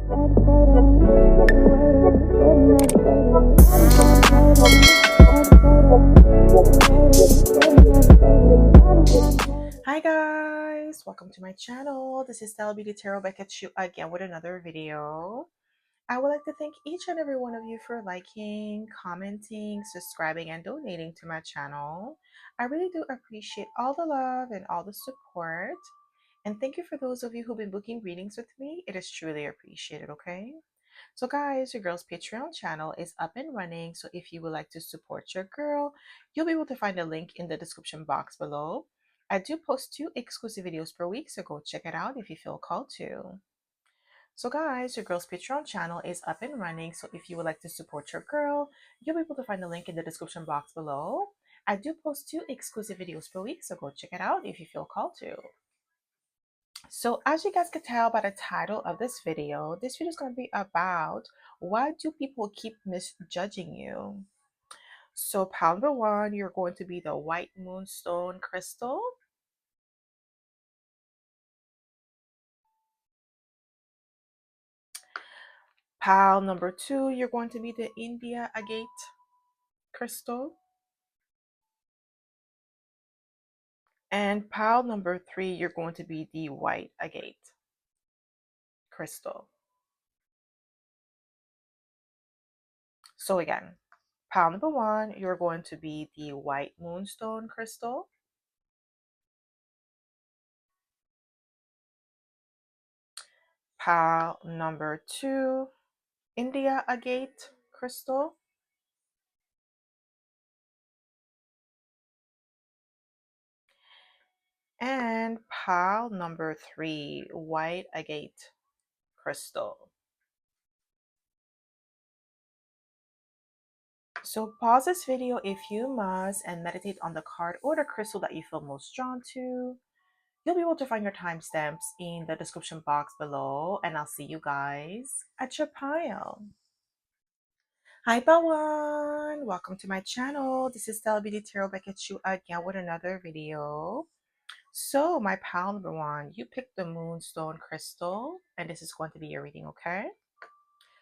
Hi guys, welcome to my channel. This is stellabeautytarot back at you again with another video. I would like to thank each and every one of you for liking, commenting, subscribing, and donating to my channel. I really do appreciate all the love and all the support. And thank you for those of you who've been booking readings with me. It is truly appreciated, okay? So guys, your girl's Patreon channel is up and running. So if you would like to support your girl, you'll be able to find a link in the description box below. I do post 2 exclusive videos per week, so go check it out if you feel called to. So guys, your girl's Patreon channel is up and running. So if you would like to support your girl, you'll be able to find the link in the description box below. I do post 2 exclusive videos per week, so go check it out if you feel called to. So as you guys can tell by the title of this video is going to be about why do people keep misjudging you? So pile number 1, you're going to be the white moonstone crystal. Pile number 2, you're going to be the India agate crystal. And pile number 3, you're going to be the white agate crystal. So again, pile number 1, you're going to be the white moonstone crystal. Pile number 2, India agate crystal. And pile number 3, white agate crystal. So pause this video if you must and meditate on the card or the crystal that you feel most drawn to. You'll be able to find your timestamps in the description box below, and I'll see you guys at your pile. Hi Bawan! Welcome to my channel. This is stellabeautytarot back at you again with another video. So my pile number 1, you picked the moonstone crystal, and this is going to be your reading, okay?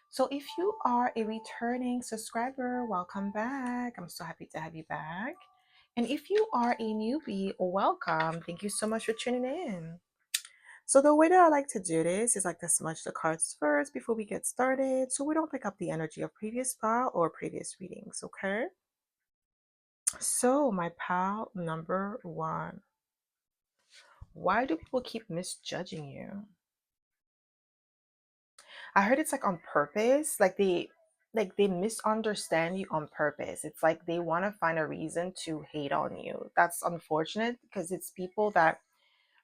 So if you are a returning subscriber, welcome back. I'm so happy to have you back. And if you are a newbie, welcome. Thank you so much for tuning in. So the way that I like to do this is like to smudge the cards first before we get started, so we don't pick up the energy of previous pile or previous readings, okay? So my pile number 1. Why do people keep misjudging you? I heard it's like on purpose, like they misunderstand you on purpose. It's like they want to find a reason to hate on you. That's unfortunate because it's people that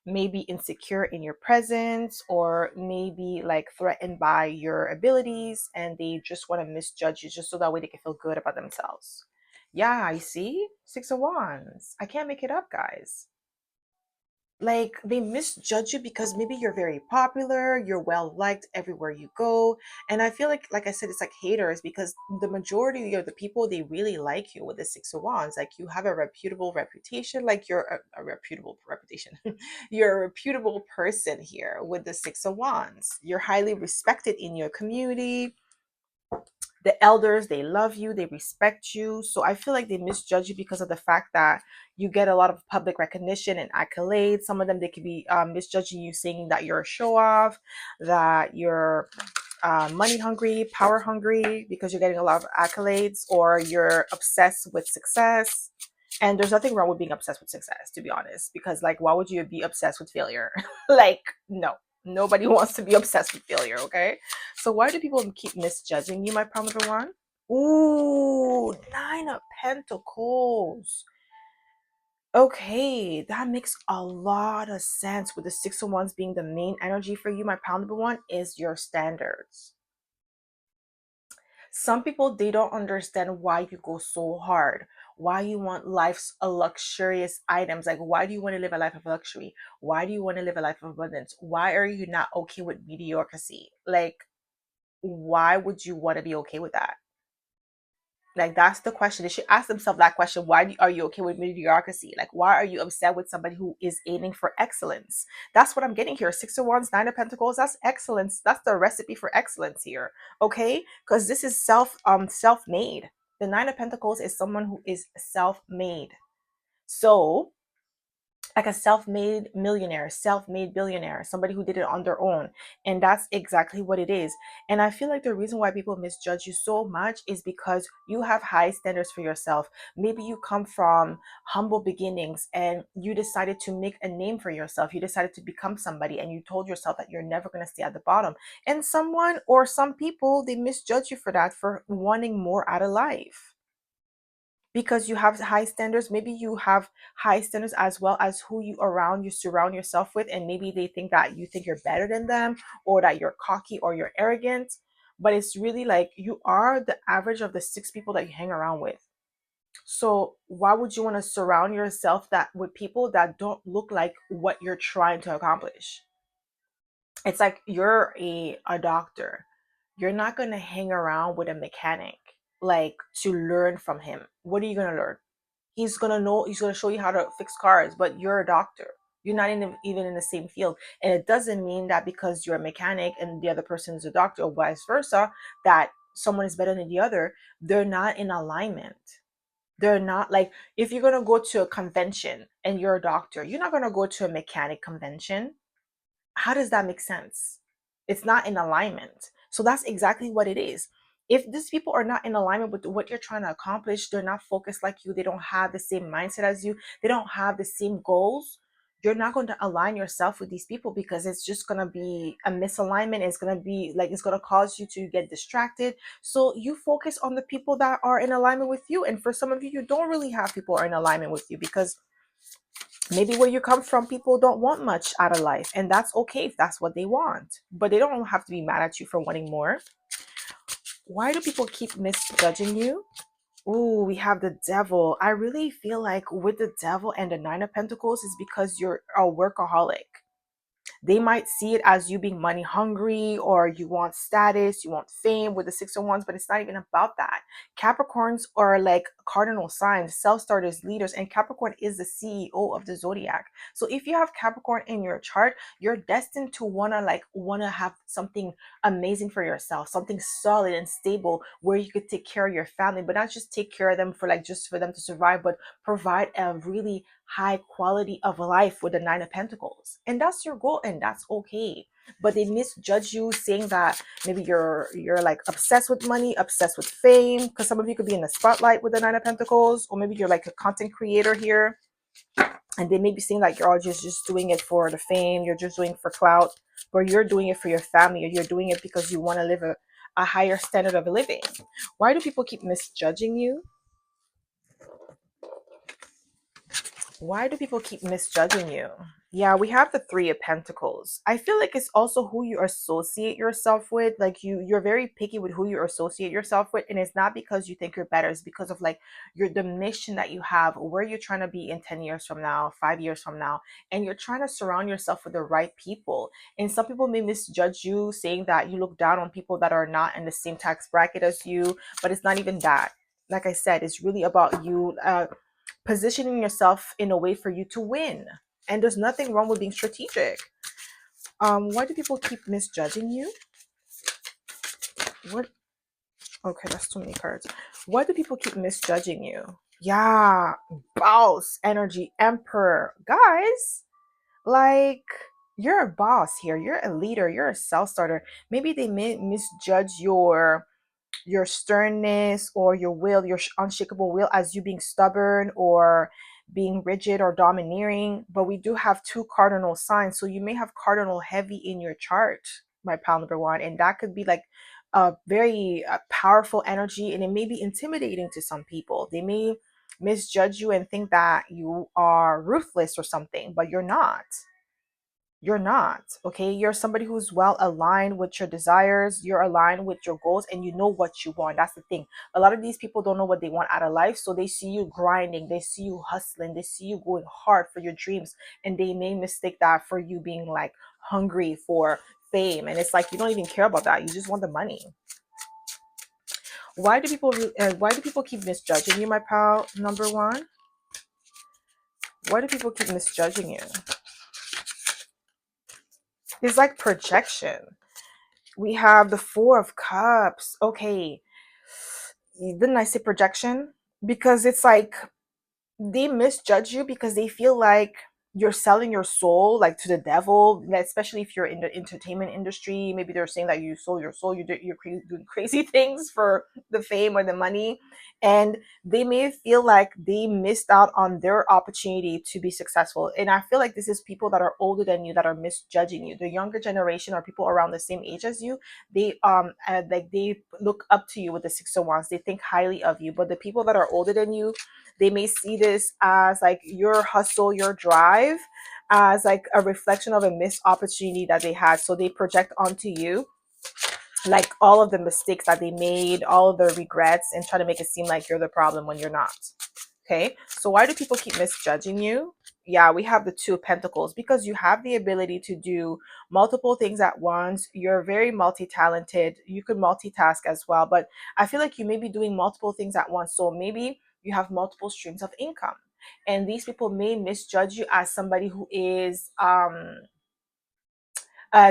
may be insecure in your presence or maybe like threatened by your abilities, and they just want to misjudge you just so that way they can feel good about themselves. Yeah, I see. 6 of Wands. I can't make it up, guys. Like they misjudge you because maybe you're very popular, you're well liked everywhere you go. And I feel like I said, it's like haters because the majority of the people, they really like you with the 6 of Wands. Like you have a reputable reputation, like you're a reputable reputation. You're a reputable person here with the 6 of Wands. You're highly respected in your community. The elders, they love you, they respect you. So I feel like they misjudge you because of the fact that you get a lot of public recognition and accolades. Some of them, they could be misjudging you, saying that you're a show off, that you're money hungry, power hungry, because you're getting a lot of accolades, or you're obsessed with success. And there's nothing wrong with being obsessed with success, to be honest, because like, why would you be obsessed with failure? Like, no, nobody wants to be obsessed with failure, okay? So why do people keep misjudging you, my prime number 1? Ooh, 9 of Pentacles. Okay, that makes a lot of sense with the 6 of Wands being the main energy for you. My prime number 1 is your standards. Some people, they don't understand why you go so hard, why you want life's a luxurious items. Like, why do you want to live a life of luxury? Why do you want to live a life of abundance? Why are you not okay with mediocrity? Like, why would you want to be okay with that? Like, that's the question. They should ask themselves that question. Are you okay with mediocrity? Like, why are you upset with somebody who is aiming for excellence? That's what I'm getting here. Six of Wands, Nine of Pentacles. That's excellence. That's the recipe for excellence here. Okay, because this is self-made. The Nine of Pentacles is someone who is self-made. So, like a self-made millionaire, self-made billionaire, somebody who did it on their own. And that's exactly what it is. And I feel like the reason why people misjudge you so much is because you have high standards for yourself. Maybe you come from humble beginnings and you decided to make a name for yourself. You decided to become somebody and you told yourself that you're never going to stay at the bottom. And someone or some people, they misjudge you for that, for wanting more out of life because you have high standards. Maybe you have high standards as well as who you surround yourself with, and maybe they think that you think you're better than them, or that you're cocky or you're arrogant. But it's really like you are the average of the six people that you hang around with. So why would you want to surround yourself that with people that don't look like what you're trying to accomplish? It's like you're a doctor. You're not going to hang around with a mechanic like to learn from him. What are you going to learn? He's gonna know, he's gonna show you how to fix cars, but you're a doctor. You're not even in the same field. And it doesn't mean that because you're a mechanic and the other person is a doctor, or vice versa, that someone is better than the other. They're not in alignment. They're not like, if you're gonna go to a convention and you're a doctor, you're not gonna go to a mechanic convention. How does that make sense? It's not in alignment. So that's exactly what it is. If these people are not in alignment with what you're trying to accomplish, they're not focused like you, they don't have the same mindset as you, they don't have the same goals, you're not going to align yourself with these people, because it's just going to be a misalignment. It's going to be like, it's going to cause you to get distracted. So you focus on the people that are in alignment with you. And for some of you, you don't really have people are in alignment with you, because maybe where you come from, people don't want much out of life, and that's okay if that's what they want, but they don't have to be mad at you for wanting more. Why do people keep misjudging you? Ooh, we have the devil. I really feel like with the devil and the Nine of Pentacles is because you're a workaholic. They might see it as you being money hungry, or you want status, you want fame with the Six of Wands, but it's not even about that. Capricorns are like cardinal signs, self-starters, leaders, and Capricorn is the CEO of the zodiac. So if you have Capricorn in your chart, you're destined to wanna have something amazing for yourself, something solid and stable where you could take care of your family, but not just take care of them for like just for them to survive, but provide a really high quality of life with the Nine of Pentacles. And that's your goal, and that's okay. But they misjudge you, saying that maybe you're like obsessed with money, obsessed with fame, because some of you could be in the spotlight with the Nine of Pentacles, or maybe you're like a content creator here, and they may be saying like you're all just doing it for the fame, you're just doing it for clout, but you're doing it for your family, or you're doing it because you want to live a higher standard of living. Why do people keep misjudging you? Why do people keep misjudging you? Yeah, we have the Three of Pentacles. I feel like it's also who you associate yourself with. Like you're very picky with who you associate yourself with, and it's not because you think you're better. It's because of like the mission that you have, where you're trying to be in 10 years from now, 5 years from now, and you're trying to surround yourself with the right people. And some people may misjudge you, saying that you look down on people that are not in the same tax bracket as you, but it's not even that. Like I said, it's really about you positioning yourself in a way for you to win. And there's nothing wrong with being strategic. Why do people keep misjudging you? What? Okay, that's too many cards. Why do people keep misjudging you? Yeah, boss energy, emperor. Guys, like, you're a boss here. You're a leader. You're a self-starter. Maybe they may misjudge your sternness or your will, your unshakable will, as you being stubborn or being rigid or domineering. But we do have two cardinal signs. So you may have cardinal heavy in your chart, my pal number one. And that could be like a very powerful energy. And it may be intimidating to some people. They may misjudge you and think that you are ruthless or something, but you're not. You're not. Okay, you're somebody who's well aligned with your desires, you're aligned with your goals, and you know what you want. That's the thing. A lot of these people don't know what they want out of life, so they see you grinding, they see you hustling, they see you going hard for your dreams, and they may mistake that for you being like hungry for fame. And it's like you don't even care about that, you just want the money. why do people keep misjudging you, my pal? Number one, why do people keep misjudging you? It's like projection. We have the Four of Cups. Okay, didn't I say projection? Because it's like they misjudge you because they feel like you're selling your soul like to the devil, especially if you're in the entertainment industry. Maybe they're saying that you sold your soul, you're doing crazy things for the fame or the money, and they may feel like they missed out on their opportunity to be successful. And I feel like this is people that are older than you that are misjudging you. The younger generation or people around the same age as you, like they look up to you with the Six of Wands. They think highly of you. But the people that are older than you, they may see this as like your hustle, your drive, as like a reflection of a missed opportunity that they had. So they project onto you like all of the mistakes that they made, all of the regrets, and try to make it seem like you're the problem when you're not. Okay, so why do people keep misjudging you? Yeah, we have the Two of Pentacles because you have the ability to do multiple things at once. You're very multi-talented. You could multitask as well, but I feel like you may be doing multiple things at once. So maybe you have multiple streams of income, and these people may misjudge you as somebody who is a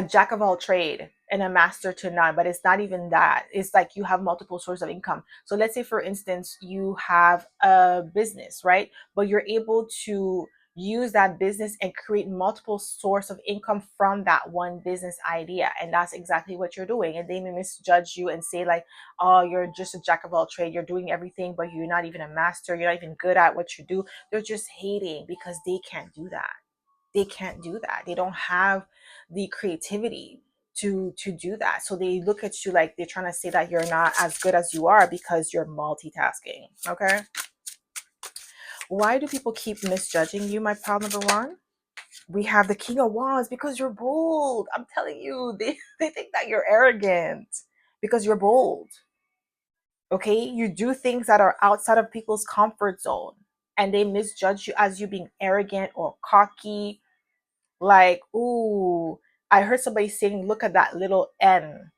jack of all trade and a master to none, but it's not even that. It's like you have multiple sources of income. So let's say for instance you have a business, right? But you're able to use that business and create multiple source of income from that one business idea, and that's exactly what you're doing. And they may misjudge you and say like, oh, you're just a jack of all trade, you're doing everything but you're not even a master, you're not even good at what you do. They're just hating because they can't do that. They can't do that. They don't have the creativity to do that. So they look at you like they're trying to say that you're not as good as you are because you're multitasking. Okay, why do people keep misjudging you, my pal? Number one, we have the King of Wands because you're bold. I'm telling you, they think that you're arrogant because you're bold. Okay, you do things that are outside of people's comfort zone, and they misjudge you as you being arrogant or cocky. Like, ooh, I heard somebody saying, look at that little N.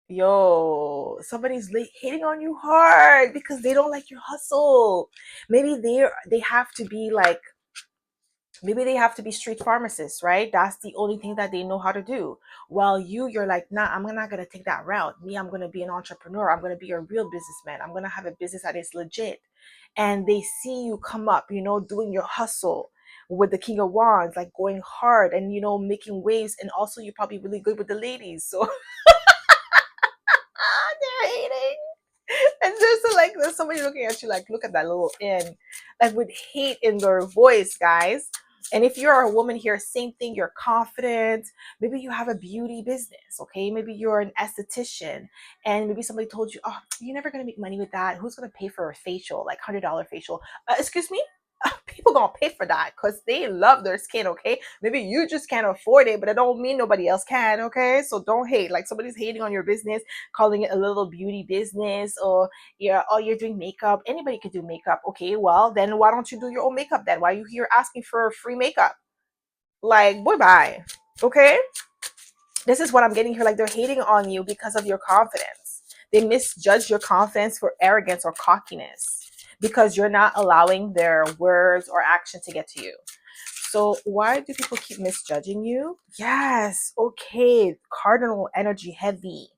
Yo, somebody's hating on you hard because they don't like your hustle. Maybe they have to be like, maybe they have to be street pharmacists, right? That's the only thing that they know how to do. While you're like, nah, I'm not gonna take that route. Me, I'm gonna be an entrepreneur. I'm gonna be a real businessman. I'm gonna have a business that is legit. And they see you come up, doing your hustle with the King of Wands, like going hard and making waves. And also you're probably really good with the ladies. So they're hating. And just like there's somebody looking at you like, look at that little N, like with hate in their voice, guys. And if you're a woman here, same thing, you're confident. Maybe you have a beauty business, okay? Maybe you're an esthetician, and maybe somebody told you, oh, you're never gonna make money with that. Who's gonna pay for a facial, like $100 facial? Excuse me? People gonna pay for that because they love their skin, okay? Maybe you just can't afford it, but it don't mean nobody else can, okay? So don't hate. Like somebody's hating on your business, calling it a little beauty business, or you're doing makeup. Anybody could do makeup, okay? Well, then why don't you do your own makeup then? Why are you here asking for free makeup? Like, boy, bye, okay? This is what I'm getting here. Like they're hating on you because of your confidence. They misjudge your confidence for arrogance or cockiness because you're not allowing their words or action to get to you. So why do people keep misjudging you? Yes, okay. Cardinal energy heavy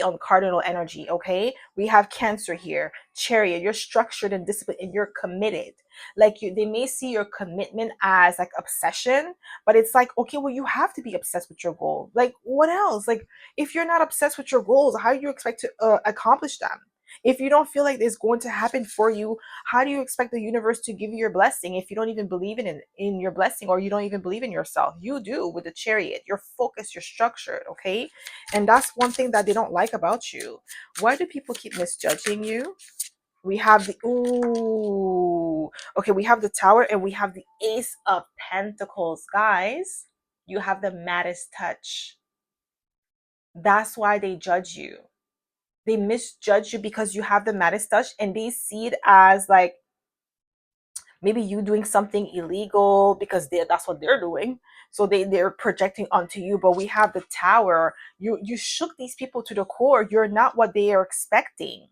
on cardinal energy. Okay, we have Cancer here, Chariot. You're structured and disciplined and you're committed. Like they may see your commitment as like obsession, but it's like, okay, well, you have to be obsessed with your goal. Like what else? Like if you're not obsessed with your goals, how do you expect to accomplish them? If you don't feel like it's going to happen for you, how do you expect the universe to give you your blessing if you don't even believe in your blessing, or you don't even believe in yourself? You do with the Chariot. You're focused, you're structured, okay? And that's one thing that they don't like about you. Why do people keep misjudging you? We have the okay, we have the Tower and we have the Ace of Pentacles. Guys, you have the maddest touch. That's why they judge you. They misjudge you because you have the maddest touch, and they see it as like maybe you doing something illegal because that's what they're doing, so they're projecting onto you. But we have the Tower. You shook these people to the core. You're not what they are expecting,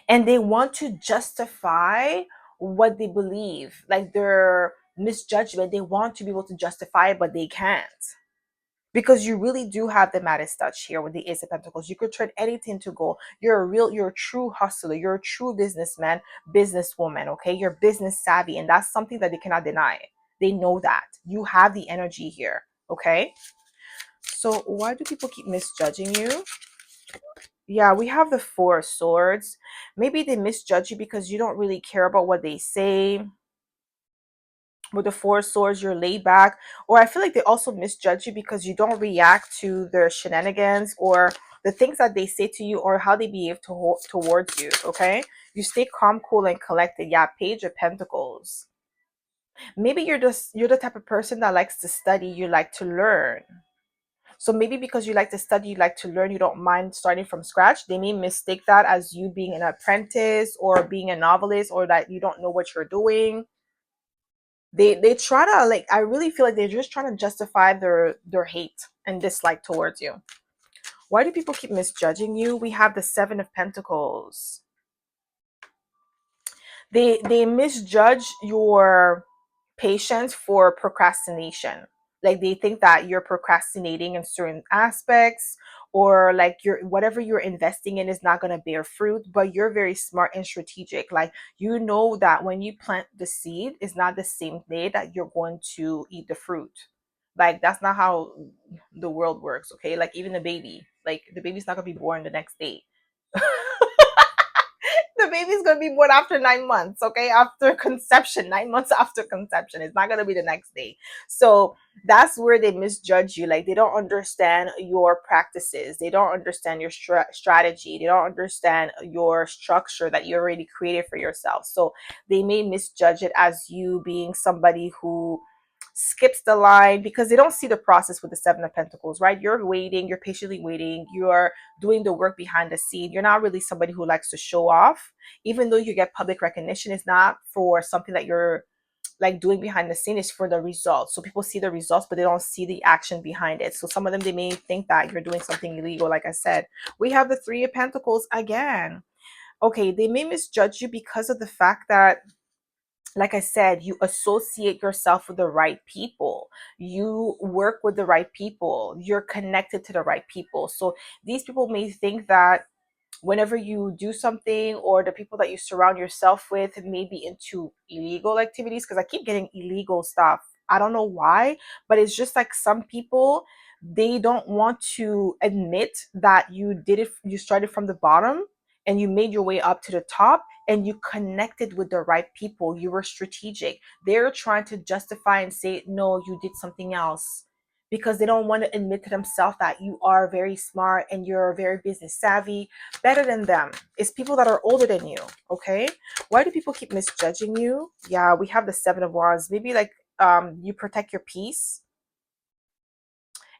and they want to justify what they believe, like their misjudgment. They want to be able to justify it, but they can't, because you really do have the Midas touch here with the Ace of Pentacles. You could turn anything to gold. You're a true hustler. You're a true businessman, businesswoman. Okay, you're business savvy, and that's something that they cannot deny. They know that you have the energy here. Okay, so why do people keep misjudging you? Yeah, we have the Four of Swords. Maybe they misjudge you because you don't really care about what they say. With the Four of Swords, you're laid back. Or I feel like they also misjudge you because you don't react to their shenanigans or the things that they say to you or how they behave towards you. Okay, you stay calm, cool, and collected. Yeah, Page of Pentacles. Maybe you're the type of person that likes to study. You like to learn. So maybe because you like to study, you like to learn, you don't mind starting from scratch. They may mistake that as you being an apprentice or being a novelist, or that you don't know what you're doing. They try to, like, I really feel like they're just trying to justify their hate and dislike towards you. Why do people keep misjudging you? We have the Seven of Pentacles. They misjudge your patience for procrastination. Like they think that you're procrastinating in certain aspects, or like you're whatever you're investing in is not going to bear fruit. But you're very smart and strategic. Like, you know that when you plant the seed, it's not the same day that you're going to eat the fruit. Like, that's not how the world works. Okay, like even a baby, like the baby's not going to be born the next day. The baby's gonna be born after 9 months, okay? After conception, 9 months after conception. It's not gonna be the next day. So that's where they misjudge you. Like, they don't understand your practices, they don't understand your strategy, they don't understand your structure that you already created for yourself. So they may misjudge it as you being somebody who skips the line because they don't see the process with the Seven of Pentacles, right? You're waiting, you're patiently waiting, you're doing the work behind the scene. You're not really somebody who likes to show off. Even though you get public recognition, it's not for something that you're like doing behind the scene, is for the results. So people see the results, but they don't see the action behind it. So some of them, they may think that you're doing something illegal. Like I said, we have the Three of Pentacles again. Okay, they may misjudge you because of the fact that, like I said, you associate yourself with the right people. You work with the right people. You're connected to the right people. So these people may think that whenever you do something, or the people that you surround yourself with may be into illegal activities, because I keep getting illegal stuff. I don't know why, but it's just like some people, they don't want to admit that you did it. You started from the bottom and you made your way up to the top, and you connected with the right people. You were strategic. They're trying to justify and say, no, you did something else, because they don't want to admit to themselves that you are very smart and you're very business savvy. Better than them is people that are older than you. Okay, why do people keep misjudging you? Yeah, we have the Seven of Wands. Maybe like you protect your peace,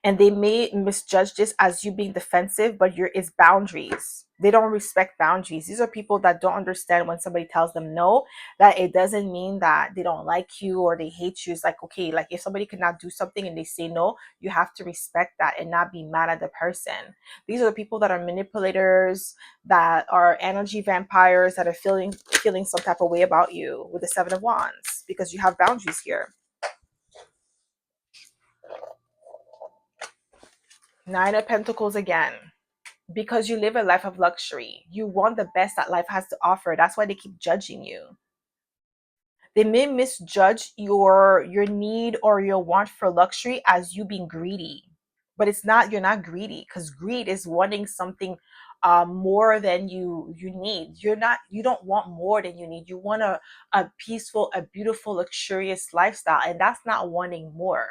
and they may misjudge this as you being defensive, but it's boundaries. They don't respect boundaries. These are people that don't understand when somebody tells them no, that it doesn't mean that they don't like you or they hate you. It's like, okay, like if somebody cannot do something and they say no, you have to respect that and not be mad at the person. These are the people that are manipulators, that are energy vampires, that are feeling some type of way about you with the Seven of Wands, because you have boundaries here. Nine of Pentacles again. Because you live a life of luxury. You want the best that life has to offer. That's why they keep judging you. They may misjudge your need or your want for luxury as you being greedy. But it's not, you're not greedy, because greed is wanting something more than you need. You don't want more than you need. You want a peaceful, a beautiful, luxurious lifestyle. And that's not wanting more.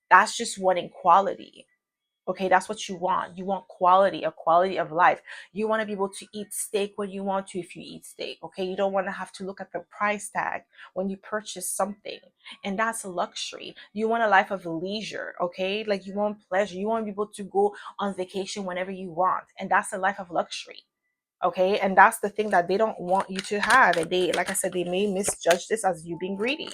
That's just wanting quality. Okay, that's what you want. You want quality, a quality of life. You want to be able to eat steak when you want to, if you eat steak. Okay, you don't want to have to look at the price tag when you purchase something. And that's a luxury. You want a life of leisure. Okay, like you want pleasure. You want to be able to go on vacation whenever you want. And that's a life of luxury. Okay, and that's the thing that they don't want you to have. And they, like I said, they may misjudge this as you being greedy.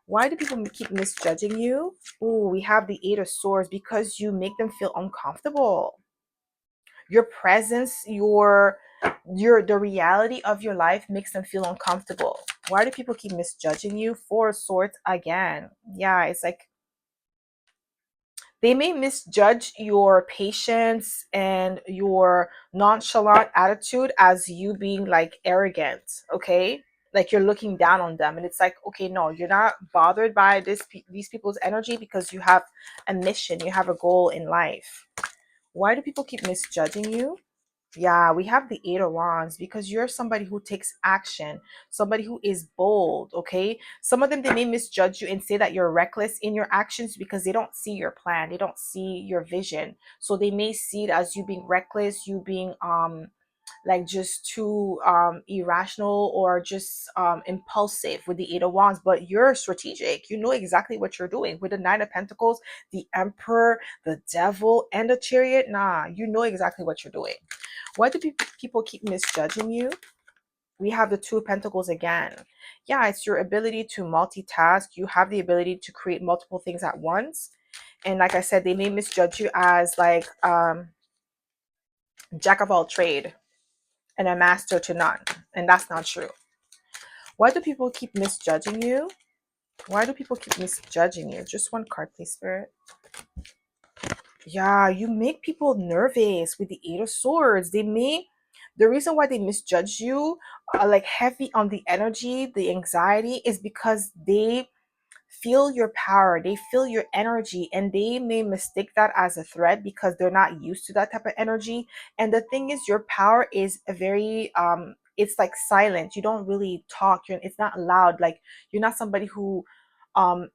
Why do people keep misjudging you? Ooh, we have the Eight of Swords, because you make them feel uncomfortable. Your presence, your the reality of your life makes them feel uncomfortable. Why do people keep misjudging you? Four of Swords again. Yeah, it's like they may misjudge your patience and your nonchalant attitude as you being like arrogant, okay? Like you're looking down on them, and it's like, okay, no, you're not bothered by these people's energy because you have a mission, you have a goal in life. Why do people keep misjudging you? Yeah, we have the Eight of Wands, because you're somebody who takes action, somebody who is bold, okay? Some of them, they may misjudge you and say that you're reckless in your actions because they don't see your plan, they don't see your vision. So they may see it as you being reckless, you being like just too irrational, or just impulsive with the Eight of Wands. But you're strategic, you know exactly what you're doing. With the Nine of Pentacles, the Emperor, the Devil, and the Chariot, nah, you know exactly what you're doing. Why do people keep misjudging you? We have the Two of Pentacles again. Yeah, it's your ability to multitask. You have the ability to create multiple things at once. And like I said, they may misjudge you as like jack of all trade and a master to none. And that's not true. Why do people keep misjudging you? Why do people keep misjudging you? Just one card, please, Spirit. Yeah, you make people nervous with the Eight of Swords. The reason why they misjudge you, like heavy on the energy, the anxiety, is because they feel your power, they feel your energy, and they may mistake that as a threat because they're not used to that type of energy. And the thing is, your power is a very it's like silent. You don't really talk. It's not loud. Like you're not somebody who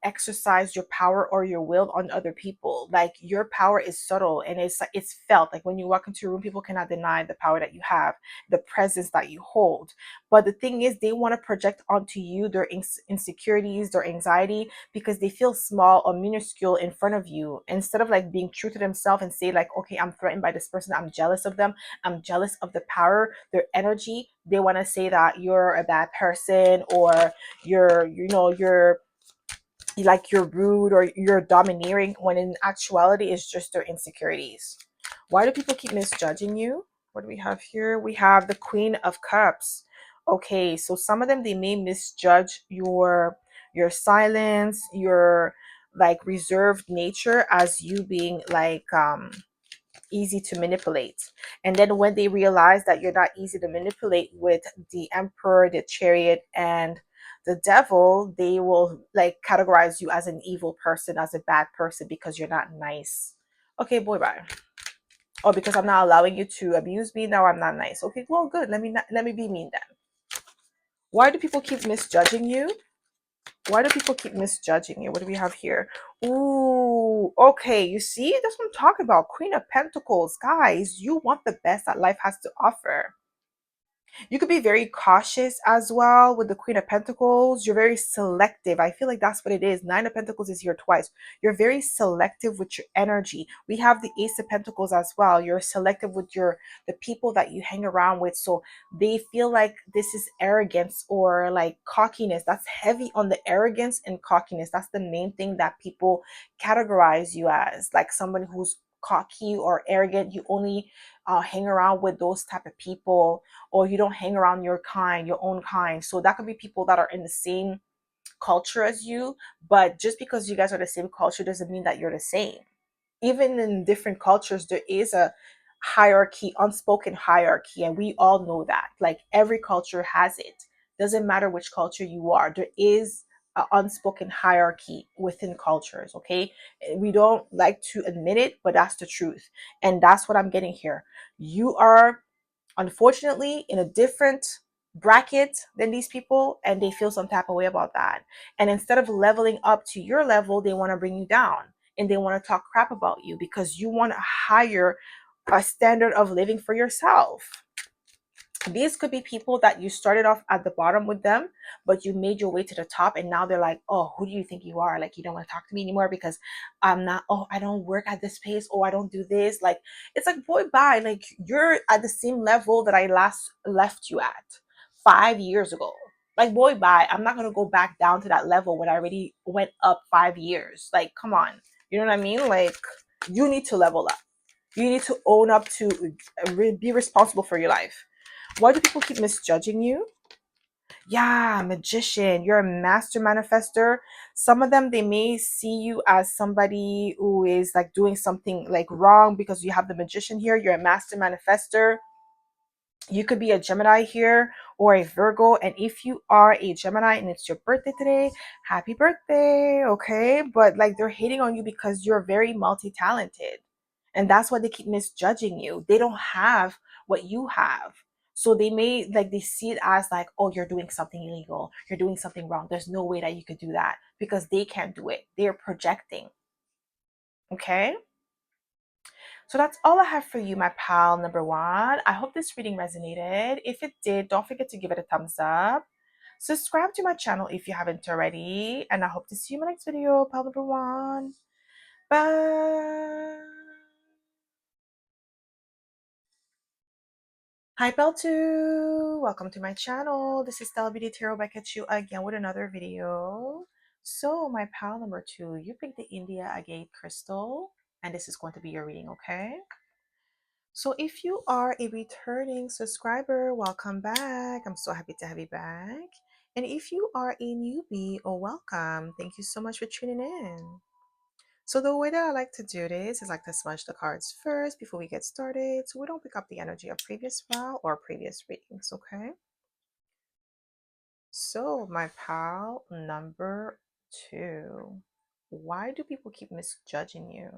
exercise your power or your will on other people. Like your power is subtle, and it's felt. Like when you walk into a room, people cannot deny the power that you have, the presence that you hold. But the thing is, they want to project onto you their insecurities, their anxiety, because they feel small or minuscule in front of you, instead of like being true to themselves and say like, okay, I'm threatened by this person, I'm jealous of them, I'm jealous of the power, their energy. They want to say that you're a bad person, or you're like you're rude or you're domineering, when in actuality it's just their insecurities. Why do people keep misjudging you? What do we have here? We have the Queen of Cups. Okay, so some of them, they may misjudge your silence, your like reserved nature as you being like easy to manipulate. And then when they realize that you're not easy to manipulate with the Emperor, the Chariot, and the Devil, they will like categorize you as an evil person, as a bad person, because you're not nice. Okay, boy, bye. Or because I'm not allowing you to abuse me, now I'm not nice. Okay, well, good. Let me be mean then. Why do people keep misjudging you? Why do people keep misjudging you? What do we have here? Ooh, okay. You see, that's what I'm talking about. Queen of Pentacles. Guys, you want the best that life has to offer. You could be very cautious as well with the Queen of Pentacles. You're very selective. I feel like that's what it is. Nine of Pentacles is here twice. You're very selective with your energy. We have the Ace of Pentacles as well. You're selective with the people that you hang around with. So they feel like this is arrogance or like cockiness. That's heavy on the arrogance and cockiness. That's the main thing that people categorize you as, like someone who's cocky or arrogant. You only hang around with those type of people, or you don't hang around your kind, your own kind. So that could be people that are in the same culture as you, but just because you guys are the same culture doesn't mean that you're the same. Even in different cultures, there is a hierarchy, unspoken hierarchy, and we all know that. Like every culture has it. Doesn't matter which culture you are, there is an unspoken hierarchy within cultures. Okay, we don't like to admit it, but that's the truth, and that's what I'm getting here. You are unfortunately in a different bracket than these people, and they feel some type of way about that. And instead of leveling up to your level, they want to bring you down, and they want to talk crap about you because you want a higher standard of living for yourself. These could be people that you started off at the bottom with them, but you made your way to the top, and now they're like, oh, who do you think you are? Like, you don't want to talk to me anymore because I'm not, oh, I don't work at this pace, oh, I don't do this. Like, it's like, boy, bye. Like, you're at the same level that I last left you at 5 years ago. Like, boy, bye. I'm not going to go back down to that level when I already went up 5 years. Like, come on. You know what I mean? Like, you need to level up. You need to own up to be responsible for your life. Why do people keep misjudging you? Yeah, magician. You're a master manifester. Some of them, they may see you as somebody who is like doing something like wrong because you have the magician here. You're a master manifester. You could be a Gemini here or a Virgo. And if you are a Gemini and it's your birthday today, happy birthday. Okay. But like they're hating on you because you're very multi talented. And that's why they keep misjudging you. They don't have what you have. So they may like they see it as like, oh, you're doing something illegal. You're doing something wrong. There's no way that you could do that because they can't do it. They're projecting. Okay. So that's all I have for you, my pal number one. I hope this reading resonated. If it did, don't forget to give it a thumbs up. Subscribe to my channel if you haven't already. And I hope to see you in my next video, pal number one. Bye. Hi, pal two. Welcome to my channel. This is stellabeautytarot back at you again with another video. So my pal number two, you picked the India Agate crystal. And this is going to be your reading, okay? So if you are a returning subscriber, welcome back. I'm so happy to have you back. And if you are a newbie, oh, welcome. Thank you so much for tuning in. So the way that I like to do this is like to smudge the cards first before we get started, so we don't pick up the energy of previous file or previous readings, okay? So my pal number two, why do people keep misjudging you?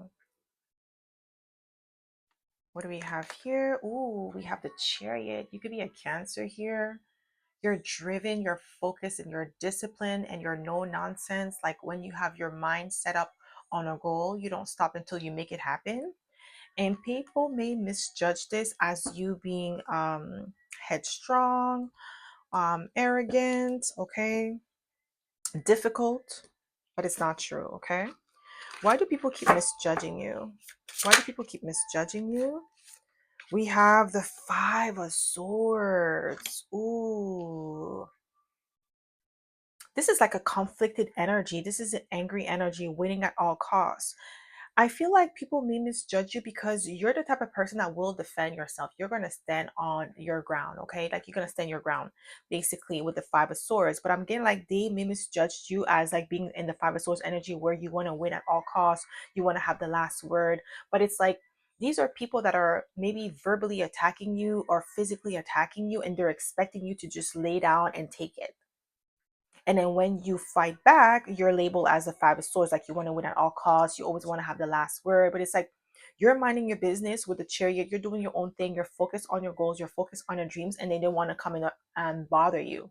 What do we have here? Ooh, we have the Chariot. You could be a Cancer here. You're driven, you're focused, and you're disciplined, and you're no nonsense. Like when you have your mind set up on a goal, you don't stop until you make it happen. And people may misjudge this as you being headstrong, arrogant, okay, difficult, but it's not true, okay? Why do people keep misjudging you? Why do people keep misjudging you? We have the Five of Swords. Ooh. This is like a conflicted energy. This is an angry energy, winning at all costs. I feel like people may misjudge you because you're the type of person that will defend yourself. You're going to stand on your ground, okay? Like you're going to stand your ground basically with the Five of Swords. But I'm getting like they may misjudge you as like being in the Five of Swords energy where you want to win at all costs. You want to have the last word. But it's like these are people that are maybe verbally attacking you or physically attacking you, and they're expecting you to just lay down and take it. And then when you fight back, you're labeled as the Five of Swords, like you want to win at all costs. You always want to have the last word. But it's like you're minding your business with the Chariot. You're doing your own thing. You're focused on your goals. You're focused on your dreams, and they don't want to come in and bother you.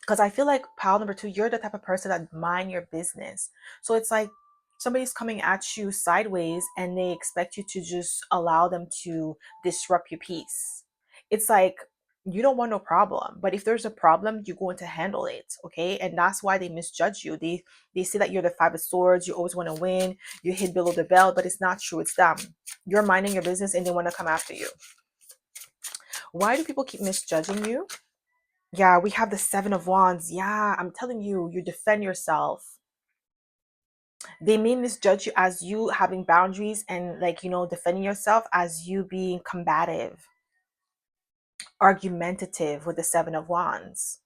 Because I feel like pile number two, you're the type of person that mind your business. So it's like somebody's coming at you sideways and they expect you to just allow them to disrupt your peace. It's like you don't want no problem, but if there's a problem, you're going to handle it, okay? And that's why they misjudge you. They say that you're the Five of Swords, you always want to win, you hit below the belt, but it's not true. It's them. You're minding your business and they want to come after you. Why do people keep misjudging you? Yeah, we have the Seven of Wands. Yeah, I'm telling you, you defend yourself. They may misjudge you as you having boundaries and like, defending yourself as you being combative, argumentative with the Seven of Wands.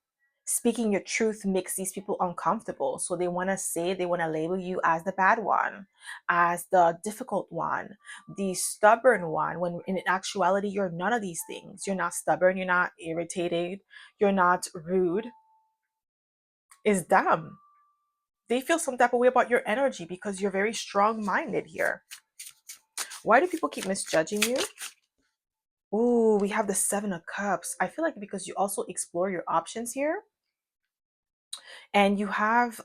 Speaking your truth makes these people uncomfortable. So they want to label you as the bad one, as the difficult one, the stubborn one, when in actuality, you're none of these things. You're not stubborn, you're not irritated, you're not rude. It's them. They feel some type of way about your energy because you're very strong-minded here. Why do people keep misjudging you? Ooh, we have the Seven of Cups. I feel like because you also explore your options here, and you have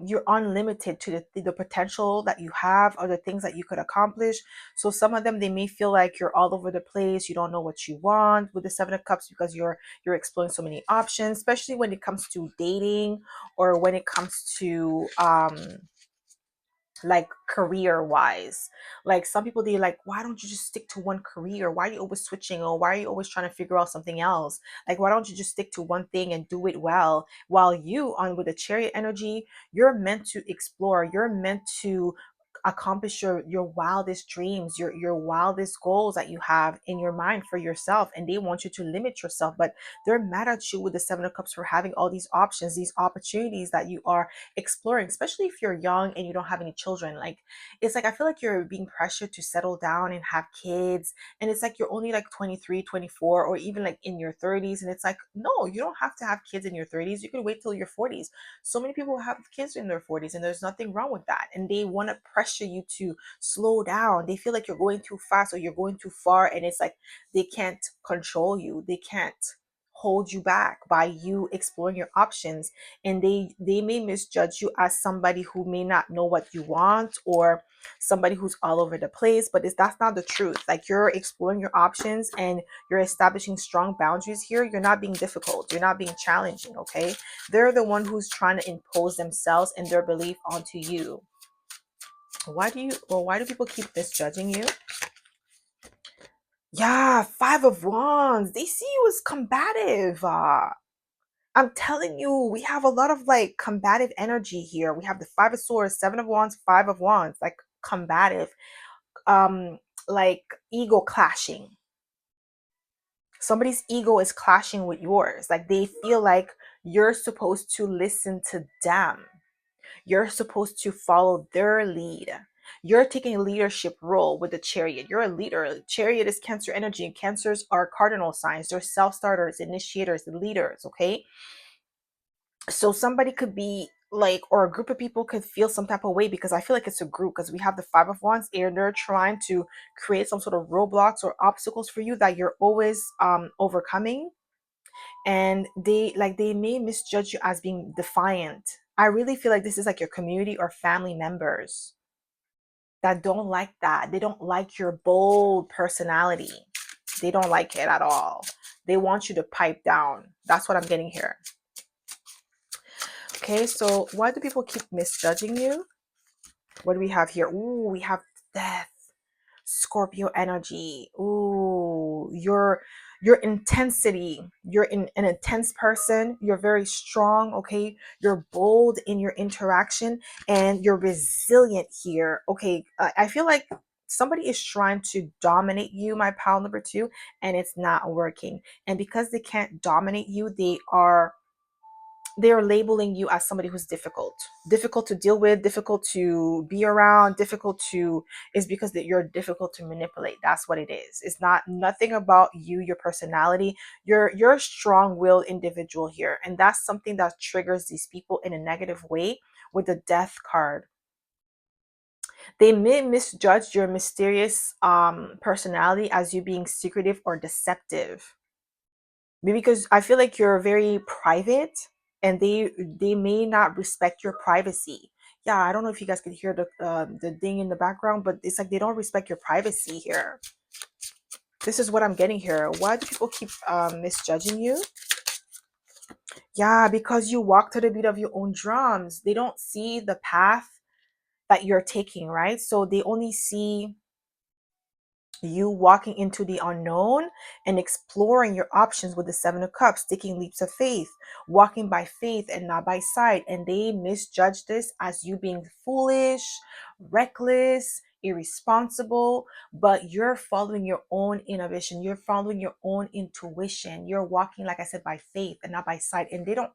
you're unlimited to the potential that you have or the things that you could accomplish. So some of them, they may feel like you're all over the place, you don't know what you want with the Seven of Cups, because you're exploring so many options, especially when it comes to dating, or when it comes to like career wise. Like some people, they like, why don't you just stick to one career? Why are you always switching, or why are you always trying to figure out something else? Like, why don't you just stick to one thing and do it well? While you, on with the Chariot energy, you're meant to explore, you're meant to accomplish your wildest dreams, your wildest goals that you have in your mind for yourself, and they want you to limit yourself. But they're mad at you with the Seven of Cups for having all these options, these opportunities that you are exploring, especially if you're young and you don't have any children. Like, it's like I feel like you're being pressured to settle down and have kids, and it's like you're only like 23, 24, or even like in your 30s, and it's like, no, you don't have to have kids in your 30s, you could wait till your 40s. So many people have kids in their 40s, and there's nothing wrong with that, and they want to pressure you to slow down. They feel like you're going too fast or you're going too far, and it's like they can't control you, they can't hold you back by you exploring your options. And they may misjudge you as somebody who may not know what you want, or somebody who's all over the place. But that's not the truth. Like, you're exploring your options and you're establishing strong boundaries here. You're not being difficult, you're not being challenging. Okay, they're the one who's trying to impose themselves and their belief onto you. Why do people keep misjudging you? Yeah, Five of Wands, they see you as combative. I'm telling you, we have a lot of like combative energy here. We have the Five of Swords, Seven of Wands, Five of Wands, like combative, um, like ego clashing. Somebody's ego is clashing with yours. Like, they feel like you're supposed to listen to them. You're supposed to follow their lead. You're taking a leadership role with the Chariot. You're a leader. Chariot is Cancer energy, and Cancers are cardinal signs. They're self-starters, initiators, leaders, okay? So somebody could be like, or a group of people could feel some type of way, because I feel like it's a group, because we have the Five of Wands, and they're trying to create some sort of roadblocks or obstacles for you that you're always overcoming. And they may misjudge you as being defiant. I really feel like this is like your community or family members that don't like that. They don't like your bold personality. They don't like it at all. They want you to pipe down. That's what I'm getting here. Okay, so why do people keep misjudging you? What do we have here? Ooh, we have Death, Scorpio energy. Ooh, your intensity. You're an intense person. You're very strong, okay? You're bold in your interaction, and you're resilient here. Okay, I feel like somebody is trying to dominate you, my pal number two, and it's not working. And because they can't dominate you, they're labeling you as somebody who's difficult to deal with, difficult to be around, difficult to, is because that you're difficult to manipulate. That's what it is. It's not nothing about you, your personality. You're a strong-willed individual here, and that's something that triggers these people in a negative way with the Death card. They may misjudge your mysterious personality as you being secretive or deceptive. Maybe because I feel like you're very private, and they may not respect your privacy. Yeah, I don't know if you guys could hear the ding in the background, but it's like they don't respect your privacy here. This is what I'm getting here. Why do people keep misjudging you? Yeah, because you walk to the beat of your own drums. They don't see the path that you're taking, right? So they only see you walking into the unknown and exploring your options with the Seven of Cups, taking leaps of faith, walking by faith and not by sight. And they misjudge this as you being foolish, reckless, irresponsible. But you're following your own innovation, you're following your own intuition, you're walking, like I said, by faith and not by sight. And they don't,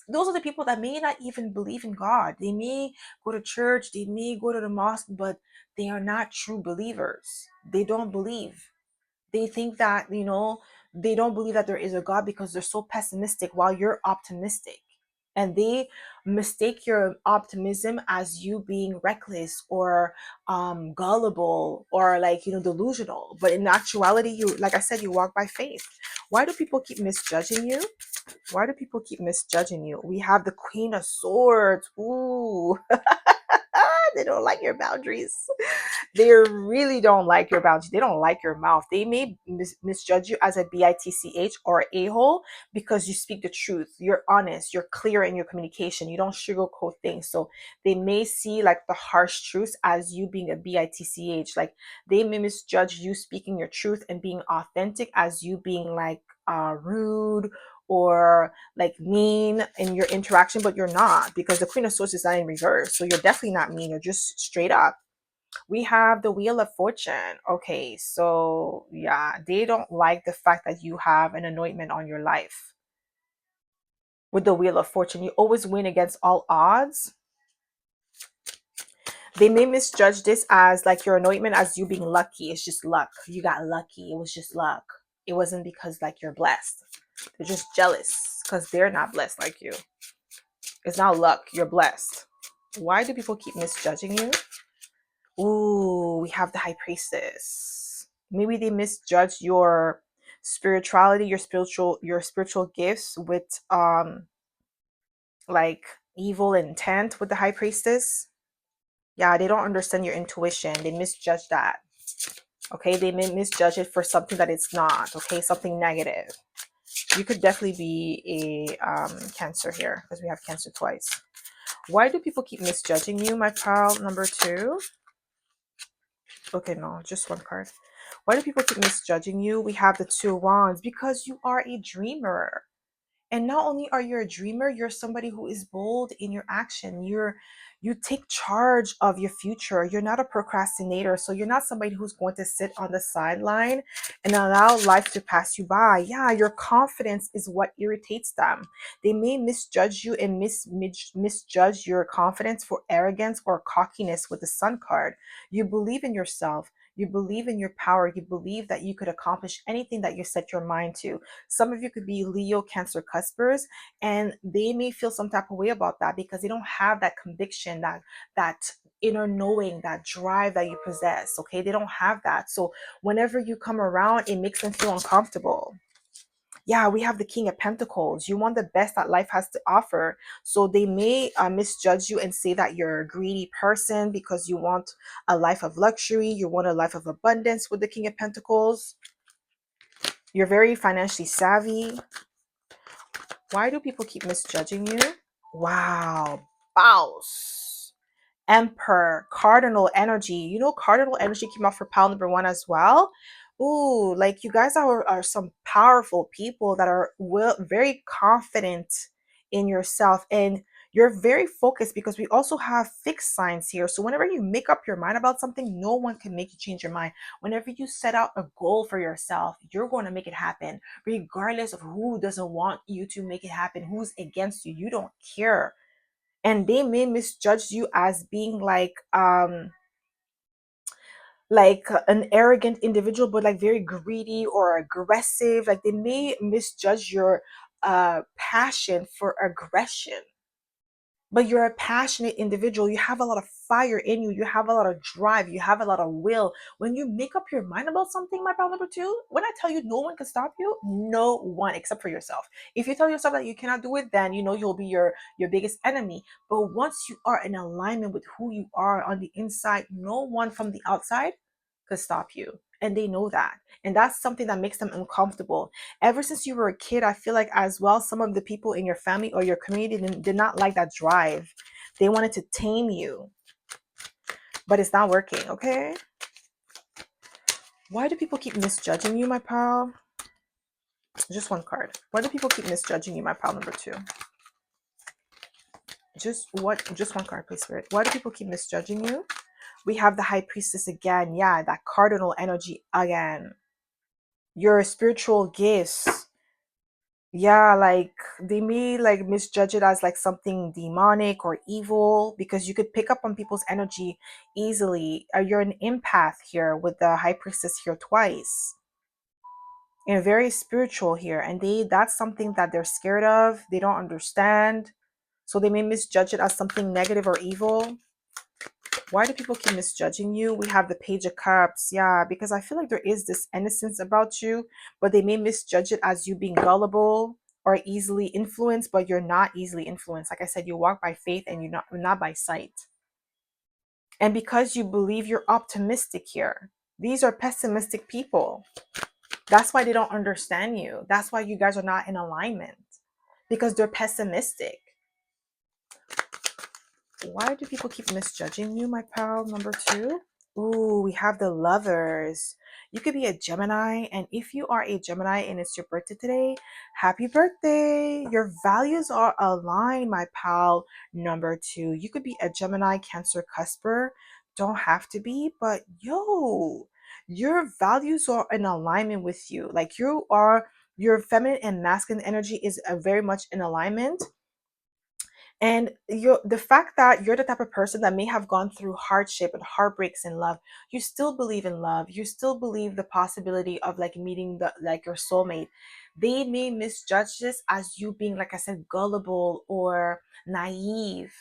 those are the people that may not even believe in God. They may go to church, they may go to the mosque, but they are not true believers. They don't believe. They think that, they don't believe that there is a God, because they're so pessimistic while you're optimistic. and they mistake your optimism as you being reckless or gullible or like, you know, delusional. But in actuality, you, like I said, you walk by faith. Why do people keep misjudging you? Why do people keep misjudging you? We have the Queen of Swords. Ooh. They don't like your boundaries. They really don't like your boundaries. They don't like your mouth. They may misjudge you as a bitch or a-hole because you speak the truth. You're honest. You're clear in your communication. You don't sugarcoat things. So they may see like the harsh truths as you being a bitch. Like they may misjudge you speaking your truth and being authentic as you being like rude or like mean in your interaction, but you're not, because the Queen of Swords is not in reverse. So you're definitely not mean. You're just straight up. We have the Wheel of Fortune. Okay, so yeah, they don't like the fact that you have an anointment on your life. With the Wheel of Fortune, you always win against all odds. They may misjudge this as like your anointment as you being lucky. It's just luck. You got lucky. It was just luck. It wasn't because like you're blessed. They're just jealous because they're not blessed like you. It's not luck. You're blessed. Why do people keep misjudging you? Ooh, we have the High Priestess. Maybe they misjudge your spirituality, your spiritual gifts with like evil intent with the High Priestess. Yeah, they don't understand your intuition. They misjudge that. Okay, they may misjudge it for something that it's not. Okay, something negative. You could definitely be a Cancer here because we have Cancer twice. Why do people keep misjudging you, my pal number 2? Okay, no, just one card. Why do people keep misjudging you? We have the 2 of Wands because you are a dreamer. And not only are you a dreamer, you're somebody who is bold in your action. You take charge of your future. You're not a procrastinator. So you're not somebody who's going to sit on the sideline and allow life to pass you by. Yeah, your confidence is what irritates them. They may misjudge you and misjudge your confidence for arrogance or cockiness with the Sun card. You believe in yourself. You believe in your power. You believe that you could accomplish anything that you set your mind to. Some of you could be Leo, Cancer cuspers, and they may feel some type of way about that because they don't have that conviction, that inner knowing, that drive that you possess. Okay, they don't have that. So whenever you come around, it makes them feel uncomfortable. Yeah, we have the King of Pentacles. You want the best that life has to offer. So they may misjudge you and say that you're a greedy person because you want a life of luxury. You want a life of abundance with the King of Pentacles. You're very financially savvy. Why do people keep misjudging you? Wow. Boss. Emperor. Cardinal energy. You know, cardinal energy came out for pile number 1 as well. Ooh, like you guys are some powerful people that are very confident in yourself, and you're very focused because we also have fixed signs here. So whenever you make up your mind about something, no one can make you change your mind. Whenever you set out a goal for yourself, you're going to make it happen, regardless of who doesn't want you to make it happen, who's against you. You don't care. And they may misjudge you as being like an arrogant individual, but like very greedy or aggressive. Like they may misjudge your passion for aggression, but you're a passionate individual. You have a lot of fire in you. You have a lot of drive. You have a lot of will. When you make up your mind about something, my pal number 2, when I tell you no one can stop you, no one except for yourself. If you tell yourself that you cannot do it, then you know you'll be your biggest enemy. But once you are in alignment with who you are on the inside, no one from the outside could stop you. And they know that. And that's something that makes them uncomfortable. Ever since you were a kid, I feel like as well, some of the people in your family or your community did not like that drive. They wanted to tame you, but it's not working, okay? Why do people keep misjudging you, my pal? Just one card. Why do people keep misjudging you, my pal number 2? Just one card, please, Spirit. Why do people keep misjudging you? We have the High Priestess again. Yeah, that cardinal energy again. Your spiritual gifts. Yeah, like they may like misjudge it as like something demonic or evil because you could pick up on people's energy easily. You're an empath here with the High Priestess here twice. You're very spiritual here, and that's something that they're scared of. They don't understand. So they may misjudge it as something negative or evil. Why do people keep misjudging you? We have the Page of Cups. Yeah, because I feel like there is this innocence about you, but they may misjudge it as you being gullible or easily influenced, but you're not easily influenced. Like I said, you walk by faith and you're not by sight. And because you believe, you're optimistic here. These are pessimistic people. That's why they don't understand you. That's why you guys are not in alignment, because they're pessimistic. Why do people keep misjudging you, my pal? Number 2. Ooh, we have the Lovers. You could be a Gemini, and if you are a Gemini and it's your birthday today, happy birthday. Your values are aligned, my pal. Number 2. You could be a Gemini, Cancer, Cusper. Don't have to be, but yo, your values are in alignment with you. Like your feminine and masculine energy is very much in alignment. And the fact that you're the type of person that may have gone through hardship and heartbreaks in love, you still believe in love. You still believe the possibility of like meeting your soulmate. They may misjudge this as you being, like I said, gullible or naive.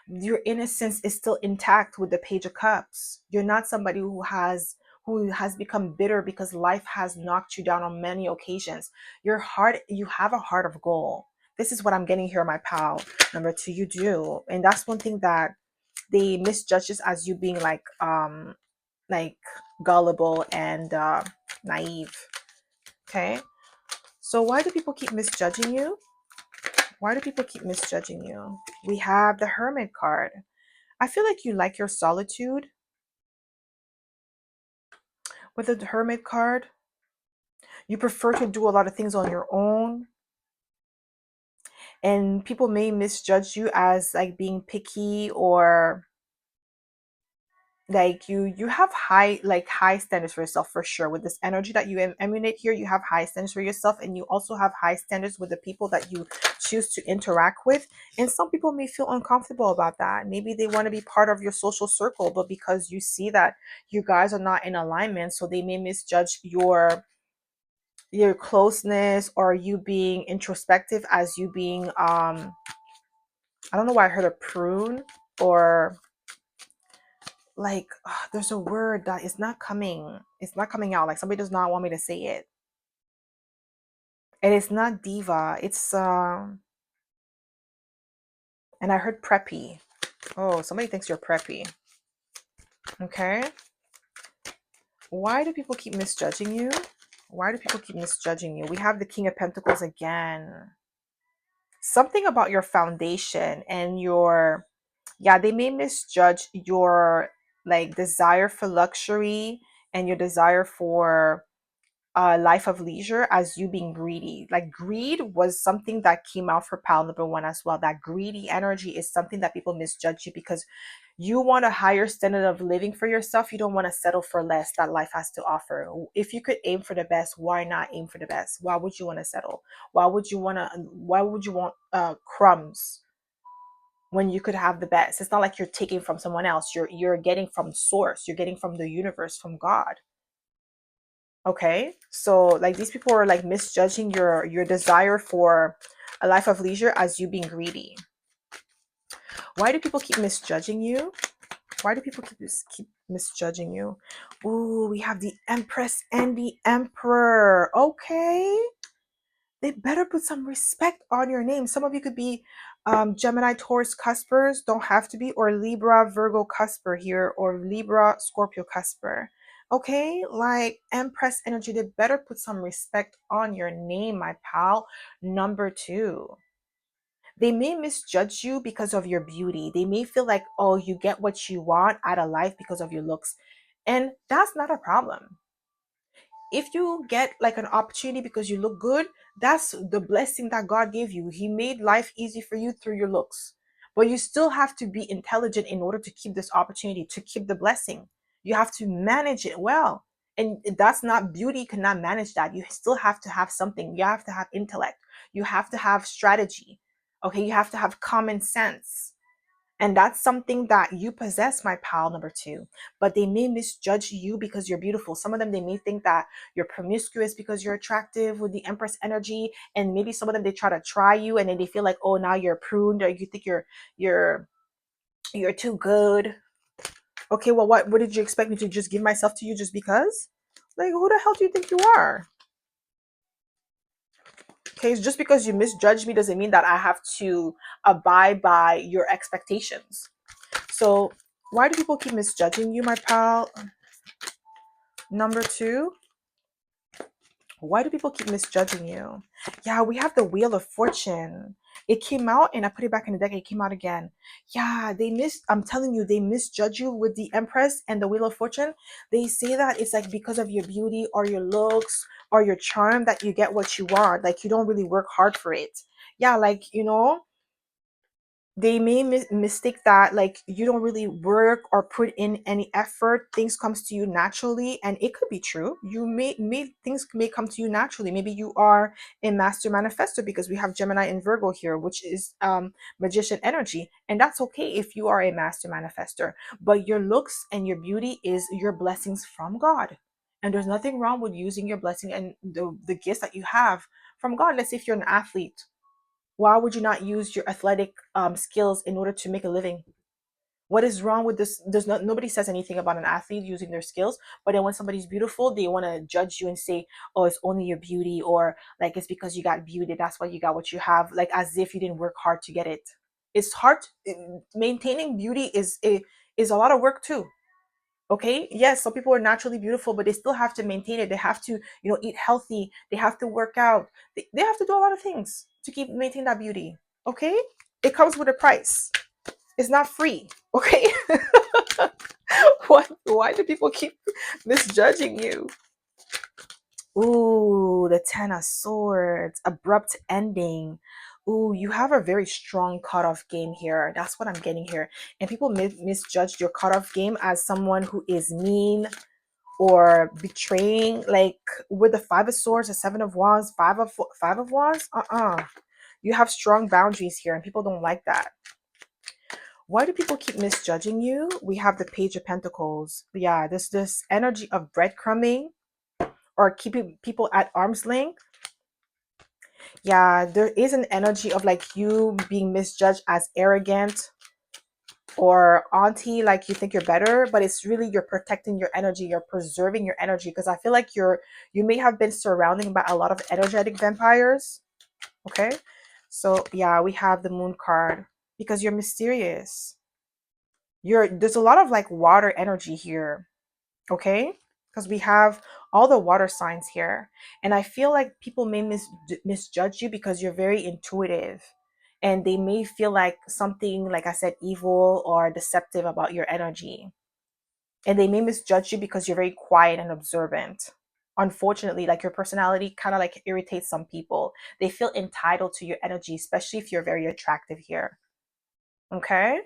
Your innocence is still intact with the Page of Cups. You're not somebody who has become bitter because life has knocked you down on many occasions. You have a heart of gold. This is what I'm getting here, my pal. Number 2, you do. And that's one thing that they misjudge this as you being like gullible and naive. Okay. So why do people keep misjudging you? Why do people keep misjudging you? We have the Hermit card. I feel like you like your solitude with the Hermit card. You prefer to do a lot of things on your own. And people may misjudge you as like being picky, or like you have high standards for yourself for sure. With this energy that you emanate here, you have high standards for yourself, and you also have high standards with the people that you choose to interact with. And some people may feel uncomfortable about that. Maybe they want to be part of your social circle, but because you see that you guys are not in alignment, so they may misjudge your closeness or you being introspective as you being I don't know why I heard a prune, or like there's a word that is not coming. It's not coming out. Like somebody does not want me to say it. And it's not diva. It's and I heard preppy. Oh, somebody thinks you're preppy. Okay. Why do people keep misjudging you? Why do people keep misjudging you? We have the King of Pentacles again. Something about your foundation and they may misjudge your like desire for luxury and your desire for a life of leisure as you being greedy. Like greed was something that came out for pile number 1 as well. That greedy energy is something that people misjudge you because you want a higher standard of living for yourself. You don't want to settle for less that life has to offer. If you could aim for the best, why not aim for the best? Why would you want to settle? Why would you want crumbs when you could have the best? It's not like you're taking from someone else. You're getting from source. You're getting from the universe, from God. Okay, so like these people are like misjudging your desire for a life of leisure as you being greedy. Why do people keep misjudging you? Why do people keep misjudging you? Ooh, we have the Empress and the Emperor. Okay, they better put some respect on your name. Some of you could be Gemini, Taurus, Cuspers, don't have to be, or Libra, Virgo, Cusper here, or Libra, Scorpio, Cusper. Okay, like Empress energy, they better put some respect on your name, my pal. Number 2. They may misjudge you because of your beauty. They may feel like, oh, you get what you want out of life because of your looks. And that's not a problem. If you get like an opportunity because you look good, that's the blessing that God gave you. He made life easy for you through your looks. But you still have to be intelligent in order to keep this opportunity, to keep the blessing. You have to manage it well. And that's not beauty, cannot manage that. You still have to have something. You have to have intellect. You have to have strategy. Okay, you have to have common sense. And that's something that you possess, my pal number two. But they may misjudge you because you're beautiful. Some of them, they may think that you're promiscuous because you're attractive with the Empress energy. And maybe some of them, they try to try you and then they feel like, oh, now you're pruned, or you think you're you're too good. Okay, well, what did you expect me to just give myself to you just because? Like, who the hell do you think you are? Okay, just because you misjudge me doesn't mean that I have to abide by your expectations. So, why do people keep misjudging you, my pal? Number two, why do people keep misjudging you? Yeah, we have the Wheel of Fortune. It came out and I put it back in the deck. It came out again. Yeah, I'm telling you, they misjudge you with the Empress and the Wheel of Fortune. They say that it's like because of your beauty or your looks or your charm that you get what you want. Like you don't really work hard for it. Yeah, like, they may mistake that like you don't really work or put in any effort, things comes to you naturally. And it could be true, you may things may come to you naturally. Maybe you are a master manifestor, because we have Gemini and Virgo here, which is magician energy, and that's okay if you are a master manifestor. But your looks and your beauty is your blessings from God, and there's nothing wrong with using your blessing and the gifts that you have from God. Let's say if you're an athlete, why would you not use your athletic skills in order to make a living? What is wrong with this? Nobody says anything about an athlete using their skills, but then when somebody's beautiful, they want to judge you and say, "Oh, it's only your beauty," or like it's because you got beauty, that's why you got what you have, like as if you didn't work hard to get it. It's hard. Maintaining beauty is a lot of work too. Okay, yes, some people are naturally beautiful, but they still have to maintain it. They have to, eat healthy. They have to work out. They have to do a lot of things to keep maintain that beauty. Okay, it comes with a price. It's not free. Okay. Why do people keep misjudging you? Ooh, the Ten of Swords, abrupt ending. Ooh, you have a very strong cutoff game here. That's what I'm getting here. And people misjudge your cutoff game as someone who is mean or betraying. Like with the Five of Swords, the Seven of Wands, Five of Wands. You have strong boundaries here, and people don't like that. Why do people keep misjudging you? We have the Page of Pentacles. Yeah, this energy of breadcrumbing or keeping people at arm's length. Yeah, there is an energy of like you being misjudged as arrogant or auntie, like you think you're better, but it's really you're protecting your energy, you're preserving your energy, because I feel like you may have been surrounded by a lot of energetic vampires. Okay, so yeah, we have the Moon card because you're mysterious. There's a lot of like water energy here. Okay, because we have all the water signs here, and I feel like people may misjudge you because you're very intuitive, and they may feel like something, like I said, evil or deceptive about your energy, and they may misjudge you because you're very quiet and observant. Unfortunately, like your personality kind of like irritates some people. They feel entitled to your energy, especially if you're very attractive here. Okay,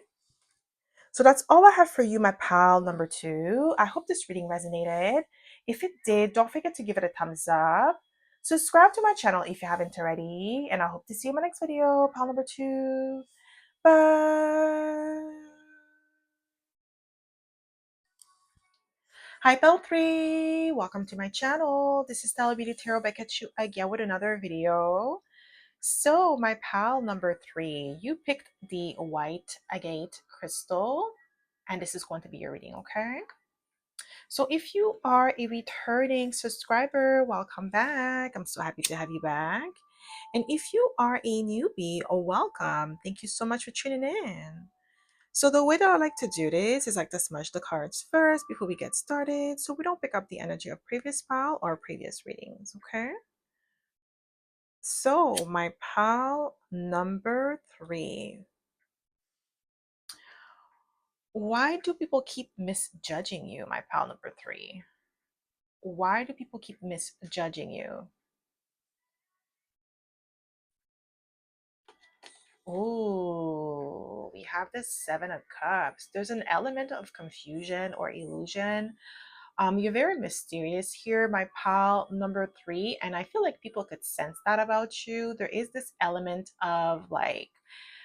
so that's all I have for you, my pal number two. I hope this reading resonated. If it did, don't forget to give it a thumbs up. Subscribe to my channel if you haven't already. And I hope to see you in my next video, pal number two. Bye. Hi, pal three. Welcome to my channel. This is Stella Beauty Tarot back at you again with another video. So, my pal number three, you picked the white agate crystal, and this is going to be your reading, okay? So if you are a returning subscriber, welcome back. I'm so happy to have you back. And if you are a newbie, welcome. Thank you so much for tuning in. So the way that I like to do this is like to smudge the cards first before we get started, so we don't pick up the energy of previous pal or previous readings, okay? So my pal number three. Why do people keep misjudging you, my pal number three? Why do people keep misjudging you? Oh, we have the Seven of Cups. There's an element of confusion or illusion. You're very mysterious here, my pal number three, and I feel like people could sense that about you. There is this element of like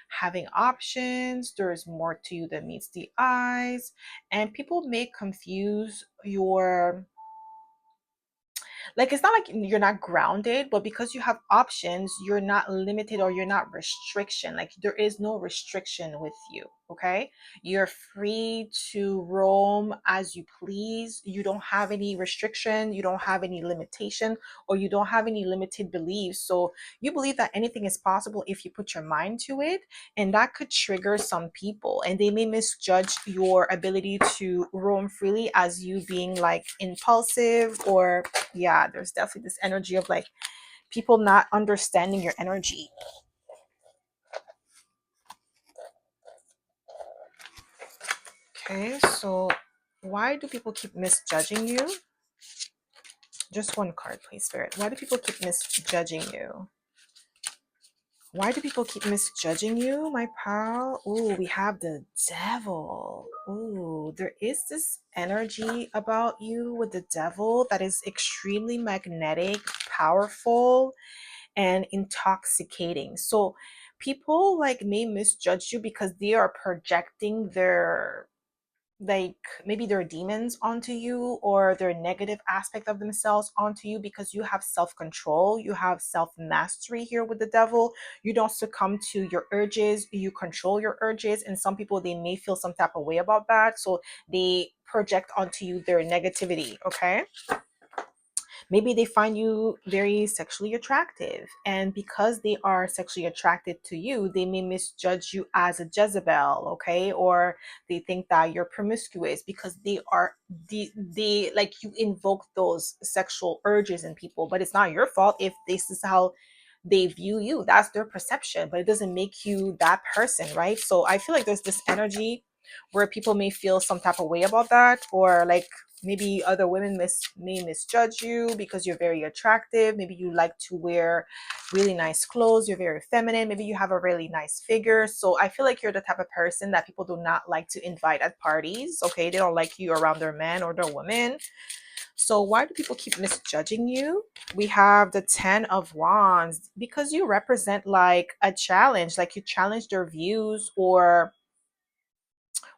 having options. There's more to you than meets the eyes. And people may confuse your, like, it's not like you're not grounded, but because you have options, you're not limited, or you're not restriction. Like, there is no restriction with you. Okay, you're free to roam as you please. You don't have any restriction, you don't have any limitation, or you don't have any limited beliefs. So you believe that anything is possible if you put your mind to it, and that could trigger some people, and they may misjudge your ability to roam freely as you being like impulsive, or yeah, there's definitely this energy of like people not understanding your energy. Okay, so why do people keep misjudging you? Just one card, please, Spirit. Why do people keep misjudging you? Why do people keep misjudging you, my pal? Ooh, we have the devil. Ooh, there is this energy about you with the devil that is extremely magnetic, powerful, and intoxicating. So people like may misjudge you because they are projecting their, like, maybe their demons onto you, or their negative aspect of themselves onto you, because you have self-control, you have self-mastery here with the devil. You don't succumb to your urges, you control your urges. And some people, they may feel some type of way about that, so they project onto you their negativity. Okay, maybe they find you very sexually attractive, and because they are sexually attracted to you, they may misjudge you as a Jezebel. Okay, or they think that you're promiscuous because they like, you invoke those sexual urges in people, but it's not your fault if this is how they view you. That's their perception, but it doesn't make you that person, right? So I feel like there's this energy where people may feel some type of way about that, or like maybe other women may misjudge you because you're very attractive. Maybe you like to wear really nice clothes, you're very feminine, maybe you have a really nice figure. So I feel like you're the type of person that people do not like to invite at parties. Okay, they don't like you around their men or their women. So why do people keep misjudging you? We have the 10 of Wands, because you represent like a challenge, like you challenge their views or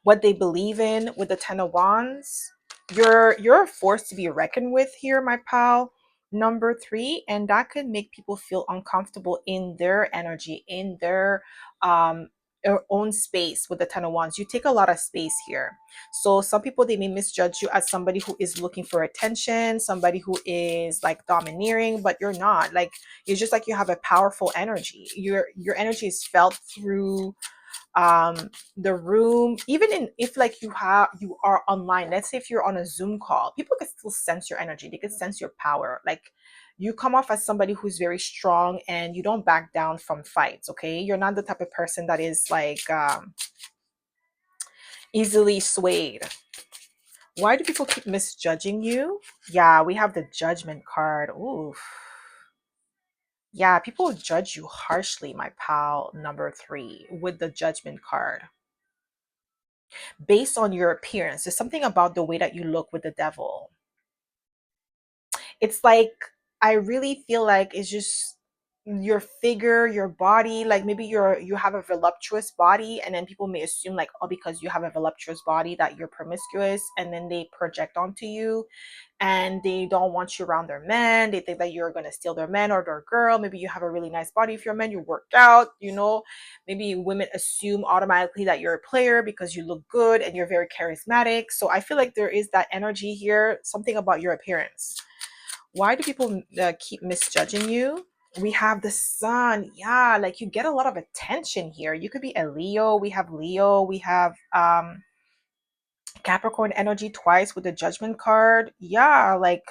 what they believe in with the 10 of Wands. You're a force to be reckoned with here, my pal. Number 3, and that could make people feel uncomfortable in their energy, in um their own space with the 10 of Wands. You take a lot of space here. So some people, they may misjudge you as somebody who is looking for attention, somebody who is like domineering, but you're not. Like, you're just like, you have a powerful energy. Your energy is felt through the room. Even in, if like you are online, let's say if you're on a Zoom call, people can still sense your energy, they can sense your power. Like, you come off as somebody who's very strong, and you don't back down from fights. Okay, you're not the type of person that is like easily swayed. Why do people keep misjudging you? Yeah, we have the Judgment card. Ooh, yeah, people judge you harshly, my pal. Number 3 with the Judgment card, based on your appearance. There's something about the way that you look with the devil. It's like, I really feel like it's just your figure, your body. Like, maybe you have a voluptuous body, and then people may assume like, oh, because you have a voluptuous body that you're promiscuous, and then they project onto you, and they don't want you around their men. They think that you're going to steal their men or their girl. Maybe you have a really nice body if you're a man, you work out, you know. Maybe women assume automatically that you're a player because you look good and you're very charismatic. So I feel like there is that energy here, something about your appearance. Why do people keep misjudging you? We have the Sun. Yeah, like, you get a lot of attention here. You could be a Leo. We have Leo. We have Capricorn energy twice with the Judgment card. Yeah, like,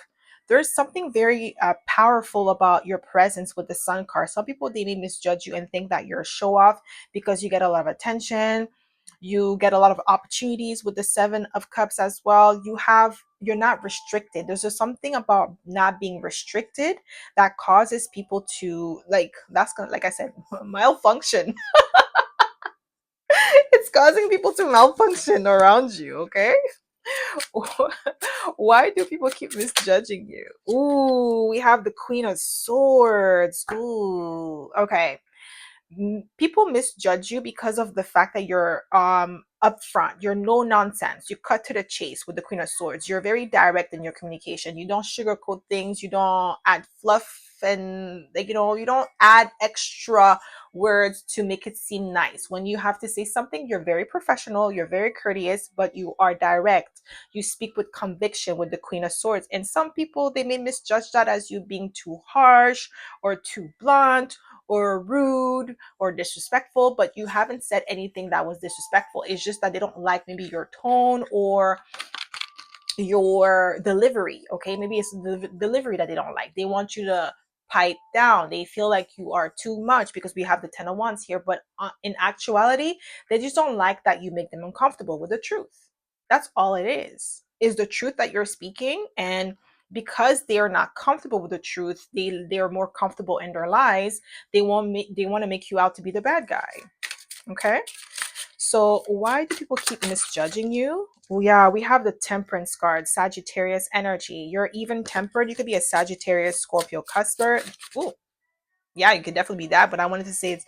there's something very powerful about your presence with the Sun card. Some people, they may misjudge you and think that you're a show off because you get a lot of attention. You get a lot of opportunities with the 7 of Cups as well. You're not restricted. There's just something about not being restricted that causes people to, like, that's gonna, like I said, malfunction. It's causing people to malfunction around you. Okay. Why do people keep misjudging you? Ooh, we have the Queen of Swords. Ooh, okay. people misjudge you because of the fact that you're upfront, you're no nonsense, you cut to the chase with the Queen of Swords, you're very direct in your communication, you don't sugarcoat things, you don't add fluff, and like, you don't add extra words to make it seem nice. When you have to say something, you're very professional, you're very courteous, but you are direct. You speak with conviction with the Queen of Swords, and some people, they may misjudge that as you being too harsh or too blunt or rude or disrespectful, but you haven't said anything that was disrespectful. It's just that they don't like maybe your tone or your delivery. Okay, maybe it's the delivery that they don't like. They want you to pipe down. They feel like you are too much, because we have the Ten of Wands here, but in actuality, they just don't like that you make them uncomfortable with the truth. That's all it is the truth that you're speaking. And because they are not comfortable with the truth, they're more comfortable in their lies. They want to make you out to be the bad guy. Okay, so why do people keep misjudging you? Well, yeah, we have the Temperance card, Sagittarius energy. You're even tempered. You could be a Sagittarius, Scorpio cusper. Ooh, yeah, you could definitely be that, but I wanted to say it's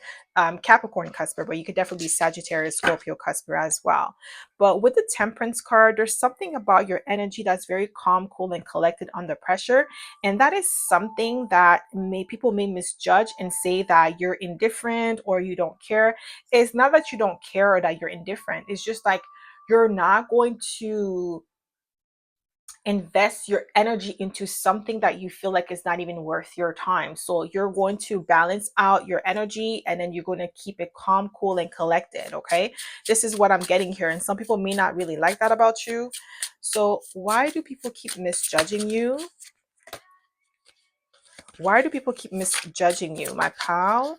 Capricorn cusper, but you could definitely be Sagittarius, Scorpio cusper as well. But with the Temperance card, there's something about your energy that's very calm, cool, and collected under pressure. And that is something that people may misjudge and say that you're indifferent or you don't care. It's not that you don't care or that you're indifferent. It's just like you're not going to invest your energy into something that you feel like is not even worth your time. So you're going to balance out your energy, and then you're going to keep it calm, cool, and collected. Okay, this is what I'm getting here, and some people may not really like that about you. So why do people keep misjudging you? Why do people keep misjudging you, my pal?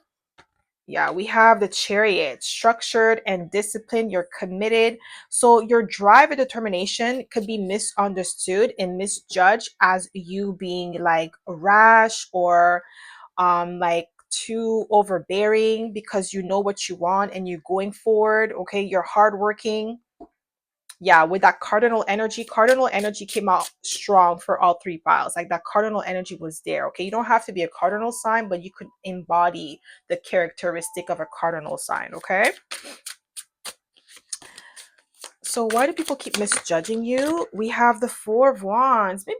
Yeah, we have the Chariot, structured and disciplined. You're committed. So your drive and determination could be misunderstood and misjudged as you being like rash or like too overbearing, because you know what you want and you're going forward. Okay, you're hardworking. Yeah, with that cardinal energy came out strong for all three piles. Like that cardinal energy was there. Okay, you don't have to be a cardinal sign, but you could embody the characteristic of a cardinal sign. Okay, so why do people keep misjudging you? We have the Four of Wands. Maybe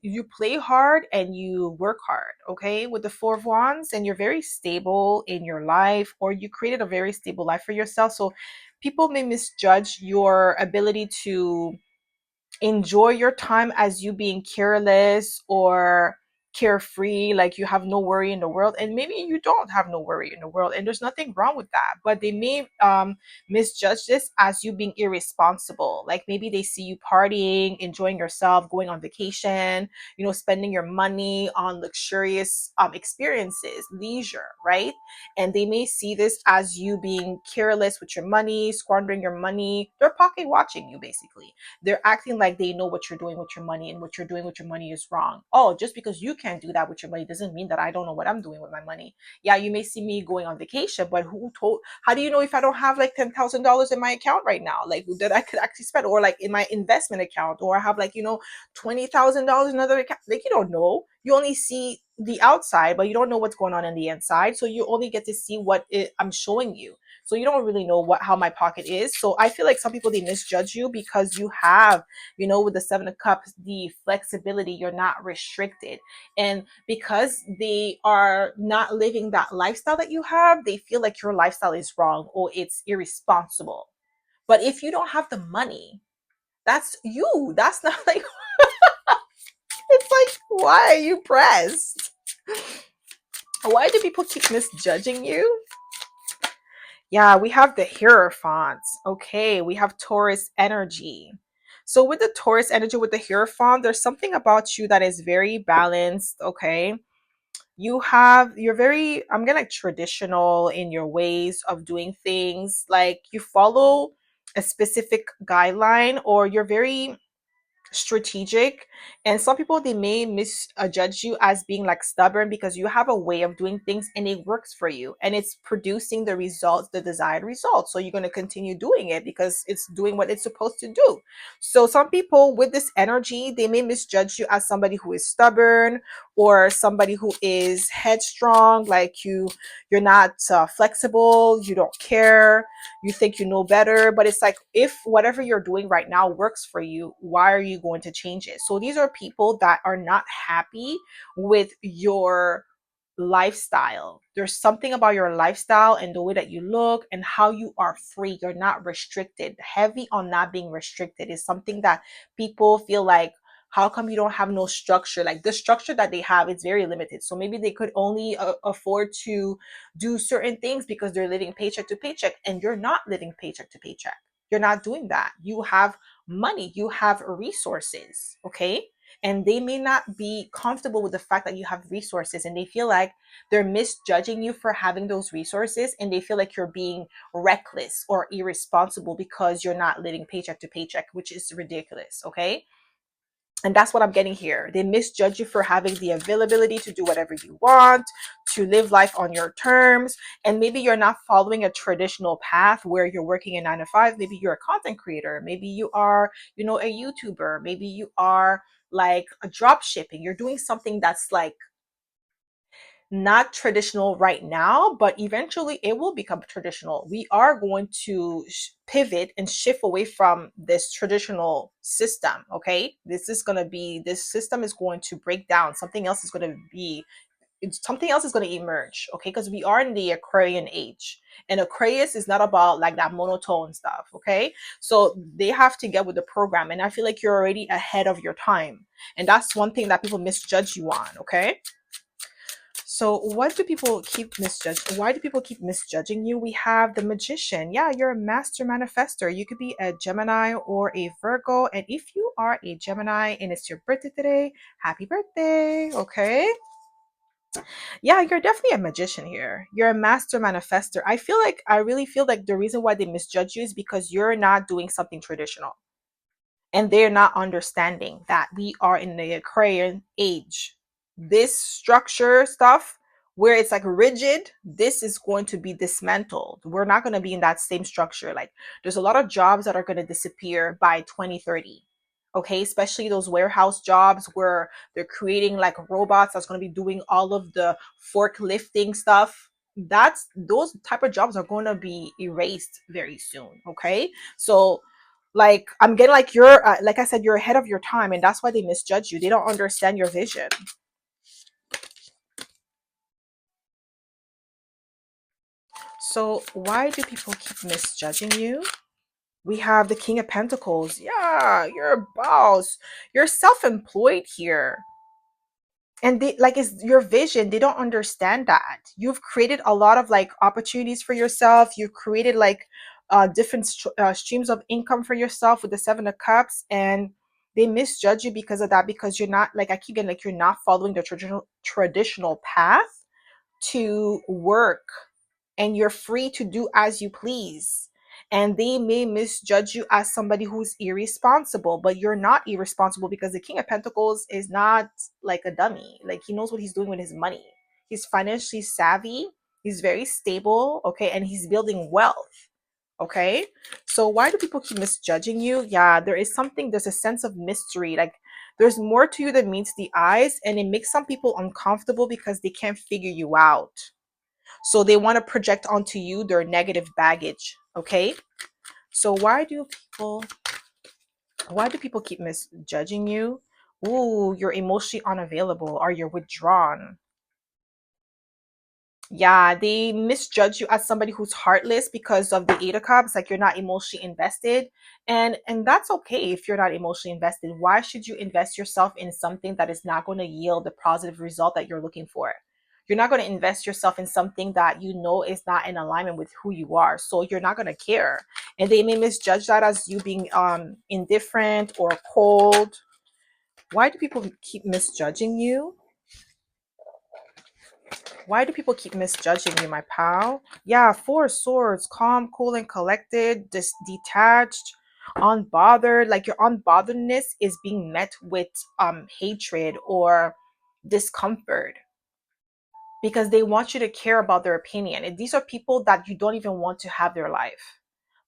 you play hard and you work hard. Okay, with the Four of Wands, and you're very stable in your life, or you created a very stable life for yourself. So people may misjudge your ability to enjoy your time as you being careless or carefree, like you have no worry in the world. And maybe you don't have no worry in the world, and there's nothing wrong with that, but they may misjudge this as you being irresponsible. Like maybe they see you partying, enjoying yourself, going on vacation, spending your money on luxurious experiences, leisure, right? And they may see this as you being careless with your money, squandering your money. They're pocket watching you, basically. They're acting like they know what you're doing with your money, and what you're doing with your money is wrong. Oh, just because you can't do that with your money doesn't mean that I don't know what I'm doing with my money. Yeah, you may see me going on vacation, but how do you know if I don't have like $10,000 in my account right now, like that I could actually spend, or like in my investment account, or I have like, $20,000 in another account? Like, you don't know. You only see the outside, but you don't know what's going on in the inside. So you only get to see what I'm showing you. So you don't really know how my pocket is. So I feel like some people, they misjudge you because you have, with the Seven of Cups, the flexibility. You're not restricted. And because they are not living that lifestyle that you have, they feel like your lifestyle is wrong or it's irresponsible. But if you don't have the money, that's you. That's not like, it's like, why are you pressed? Why do people keep misjudging you? Yeah, we have the Hierophants. Okay, we have Taurus energy. So with the Taurus energy, with the Hierophant, there's something about you that is very balanced. Okay, you're very, I'm gonna, like, traditional in your ways of doing things. Like you follow a specific guideline, or you're very strategic, and some people, they may misjudge you as being like stubborn because you have a way of doing things and it works for you and it's producing the results, the desired results, so you're going to continue doing it because it's doing what it's supposed to do. So some people with this energy, they may misjudge you as somebody who is stubborn or somebody who is headstrong, like you're not flexible, you don't care, you think you know better. But it's like, if whatever you're doing right now works for you, why are you going to change it? So these are people that are not happy with your lifestyle. There's something about your lifestyle and the way that you look and how you are free. You're not restricted. Heavy on not being restricted is something that people feel like, how come you don't have no structure? Like, the structure that they have is very limited. So maybe they could only afford to do certain things because they're living paycheck to paycheck, and you're not living paycheck to paycheck. You're not doing that. You have money, you have resources, okay? And they may not be comfortable with the fact that you have resources, and they feel like they're misjudging you for having those resources, and they feel like you're being reckless or irresponsible because you're not living paycheck to paycheck, which is ridiculous, okay? And that's what I'm getting here. They misjudge you for having the availability to do whatever you want, to live life on your terms. And maybe you're not following a traditional path where you're working a 9 to 5. Maybe you're a content creator. Maybe you are, a YouTuber. Maybe you are like a drop shipping. You're doing something that's like not traditional right now, but eventually it will become traditional. We are going to pivot and shift away from this traditional system. Okay. This system is going to break down. Something else is going to emerge. Okay. Because we are in the Aquarian age, and Aquarius is not about like that monotone stuff. Okay. So they have to get with the program. And I feel like you're already ahead of your time. And that's one thing that people misjudge you on. Okay. So why do people keep misjudging you? We have the Magician. Yeah, you're a master manifester. You could be a Gemini or a Virgo. And if you are a Gemini and it's your birthday today, happy birthday. Okay. Yeah, you're definitely a magician here. You're a master manifester. I really feel like the reason why they misjudge you is because you're not doing something traditional, and they're not understanding that we are in the Aquarian age. This structure stuff, where it's like rigid, this is going to be dismantled. We're not going to be in that same structure. Like, there's a lot of jobs that are going to disappear by 2030. Okay, especially those warehouse jobs where they're creating like robots that's going to be doing all of the forklifting stuff. That's those type of jobs are going to be erased very soon. Okay, so like, I'm getting like you're like I said, you're ahead of your time, and that's why they misjudge you. They don't understand your vision. So why do people keep misjudging you? We have the King of Pentacles. Yeah, you're a boss, you're self-employed here, and they like, it's your vision. They don't understand that you've created a lot of like opportunities for yourself. You've created like different streams of income for yourself with the 7 of Cups, and they misjudge you because of that, because you're not, like I keep getting, like, you're not following the traditional path to work, and you're free to do as you please. And they may misjudge you as somebody who's irresponsible, but you're not irresponsible, because the King of Pentacles is not like a dummy. Like, he knows what he's doing with his money. He's financially savvy, he's very stable, okay, and he's building wealth. Okay, so why do people keep misjudging you? Yeah, there's a sense of mystery. Like, there's more to you than meets the eyes, and it makes some people uncomfortable because they can't figure you out. So they want to project onto you their negative baggage. Okay. So why do people keep misjudging you? Ooh, you're emotionally unavailable, or you're withdrawn. Yeah, they misjudge you as somebody who's heartless because of the 8 of Cups. Like, you're not emotionally invested, and that's okay if you're not emotionally invested. Why should you invest yourself in something that is not going to yield the positive result that you're looking for? You're not going to invest yourself in something that you know is not in alignment with who you are, so you're not going to care. And they may misjudge that as you being indifferent or cold. Why do people keep misjudging you? Why do people keep misjudging you, my pal? Yeah, 4 of Swords, calm, cool, and collected, detached. unbothered, like your unbotheredness is being met with hatred or discomfort because they want you to care about their opinion. And these are people that you don't even want to have their life.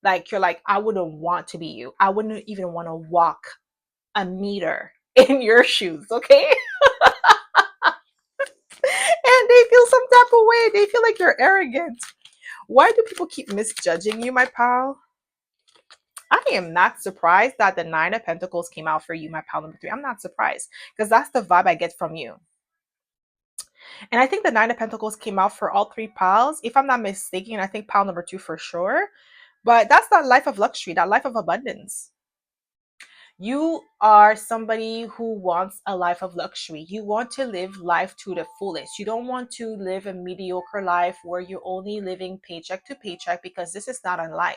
Like you're like, I wouldn't want to be you. I wouldn't even want to walk a meter in your shoes, okay? And they feel some type of way. They feel like you're arrogant. Why do people keep misjudging you, my pal? I am not surprised that the Nine of Pentacles came out for you, my pal number 3. I'm not surprised because that's the vibe I get from you. And I think the Nine of Pentacles came out for all 3 pals. If I'm not mistaken, I think pal number 2 for sure. But that's that life of luxury, that life of abundance. You are somebody who wants a life of luxury. You want to live life to the fullest. You don't want to live a mediocre life where you're only living paycheck to paycheck, because this is not a life.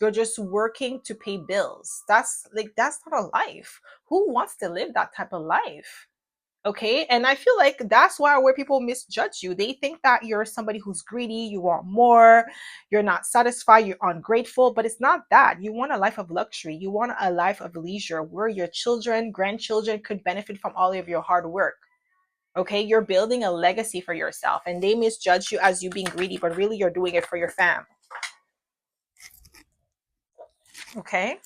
You're just working to pay bills. That's not a life. Who wants to live that type of life? Okay. And I feel like that's where people misjudge you. They think that you're somebody who's greedy, you want more, you're not satisfied, you're ungrateful, but it's not that. You want a life of luxury. You want a life of leisure where your children, grandchildren could benefit from all of your hard work. Okay. You're building a legacy for yourself, and they misjudge you as you being greedy, but really you're doing it for your fam. Okay.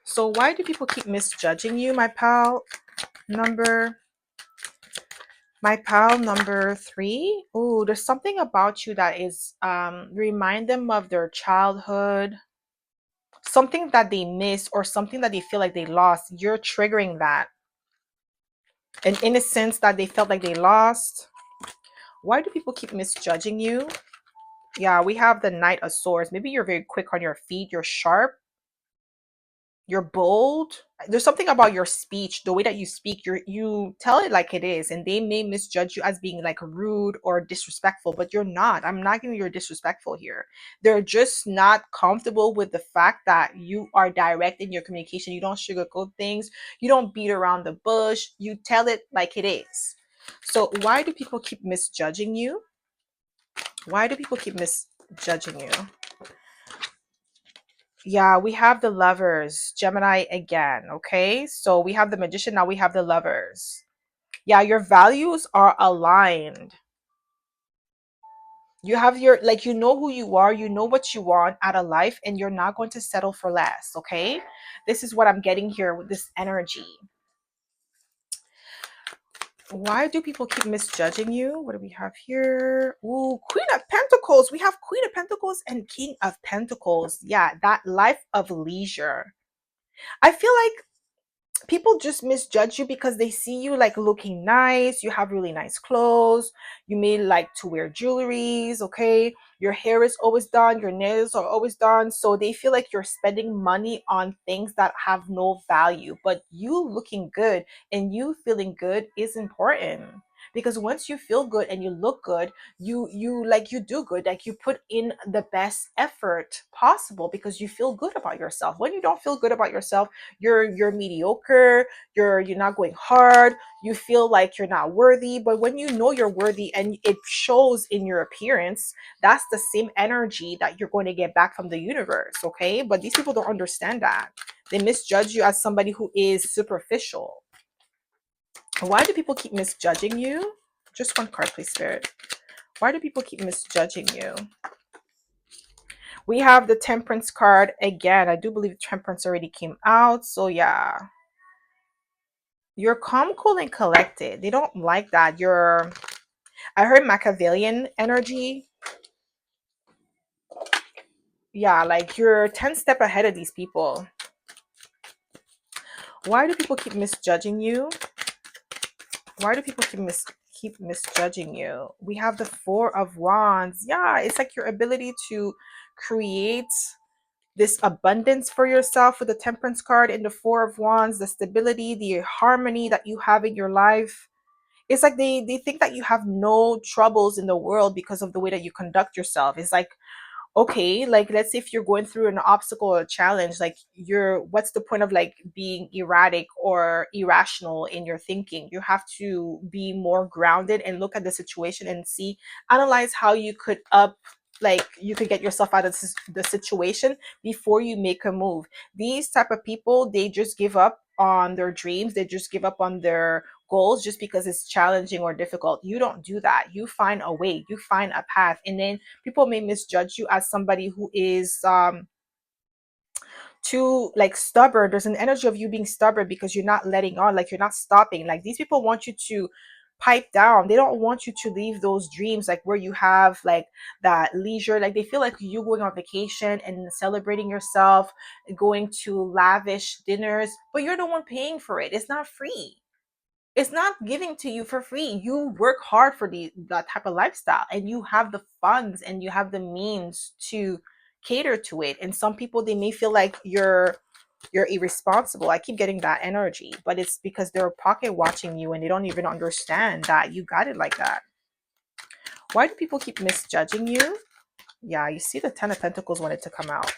So why do people keep misjudging you, my pal number 3? Oh, there's something about you that is remind them of their childhood, something that they miss or something that they feel like they lost. You're triggering that. An innocence that they felt like they lost. Why do people keep misjudging you? Yeah, we have the Knight of Swords. Maybe you're very quick on your feet, you're sharp, you're bold. There's something about your speech, the way that you speak, you tell it like it is, and they may misjudge you as being like rude or disrespectful, but you're not. I'm not giving you disrespectful here. They're just not comfortable with the fact that you are direct in your communication. You don't sugarcoat things, you don't beat around the bush, you tell it like it is. So why do people keep misjudging you? Why do people keep misjudging you? Yeah, we have the Lovers, Gemini again. Okay, so we have the Magician, now we have the Lovers. Yeah, your values are aligned. You have your, like, you know who you are, you know what you want out of life, and you're not going to settle for less. Okay, this is what I'm getting here with this energy. Why do people keep misjudging you? What do we have here? Ooh, Queen of Pentacles. We have Queen of Pentacles and King of Pentacles. Yeah, that life of leisure. I feel like people just misjudge you because they see you like looking nice, you have really nice clothes, you may like to wear jewelries, okay, your hair is always done, your nails are always done, so they feel like you're spending money on things that have no value. But you looking good and you feeling good is important, because once you feel good and you look good, you do good, like you put in the best effort possible because you feel good about yourself. When you don't feel good about yourself, you're mediocre, you're not going hard, you feel like you're not worthy. But when you know you're worthy and it shows in your appearance, that's the same energy that you're going to get back from the universe. Okay, but these people don't understand that. They misjudge you as somebody who is superficial. Why do people keep misjudging you? Just one card, please, Spirit. Why do people keep misjudging you? We have the Temperance card again. I do believe Temperance already came out. So yeah, you're calm, cool, and collected. They don't like that. I heard Machiavellian energy. Yeah, like you're 10 step ahead of these people. Why do people keep misjudging you? Why do people keep misjudging you? We have the Four of Wands. Yeah, it's like your ability to create this abundance for yourself with the Temperance card and the Four of Wands, the stability, the harmony that you have in your life. It's like they think that you have no troubles in the world because of the way that you conduct yourself. It's like, okay, like let's say if you're going through an obstacle or a challenge, like what's the point of like being erratic or irrational in your thinking? You have to be more grounded and look at the situation and analyze how you could like you could get yourself out of the situation before you make a move. These type of people, they just give up on their dreams, they just give up on their goals just because it's challenging or difficult. You don't do that. You find a way, you find a path. And then people may misjudge you as somebody who is too like stubborn. There's an energy of you being stubborn because you're not letting on, like you're not stopping. Like these people want you to pipe down. They don't want you to leave those dreams, like where you have like that leisure. Like they feel like you going on vacation and celebrating yourself, going to lavish dinners, but you're the one paying for it. It's not free. It's not giving to you for free. You work hard for that type of lifestyle, and you have the funds and you have the means to cater to it. And some people, they may feel like you're irresponsible. I keep getting that energy, but it's because they're pocket watching you and they don't even understand that you got it like that. Why do people keep misjudging you? Yeah, you see the 10 of Pentacles wanted to come out.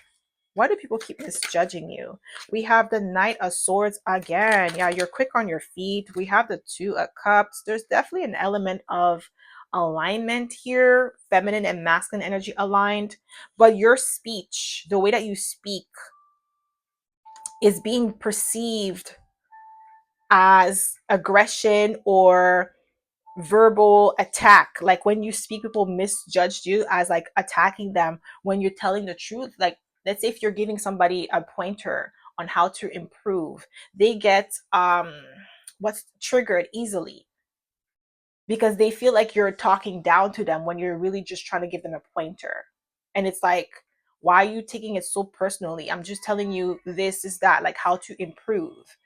Why do people keep misjudging you? We have the Knight of Swords again. Yeah, you're quick on your feet. We have the Two of Cups. There's definitely an element of alignment here, feminine and masculine energy aligned. But your speech, the way that you speak, is being perceived as aggression or verbal attack. Like when you speak, people misjudged you as like attacking them when you're telling the truth. Like let's say if you're giving somebody a pointer on how to improve, they get what's triggered easily because they feel like you're talking down to them when you're really just trying to give them a pointer. And it's like, why are you taking it so personally? I'm just telling you this is that, like how to improve.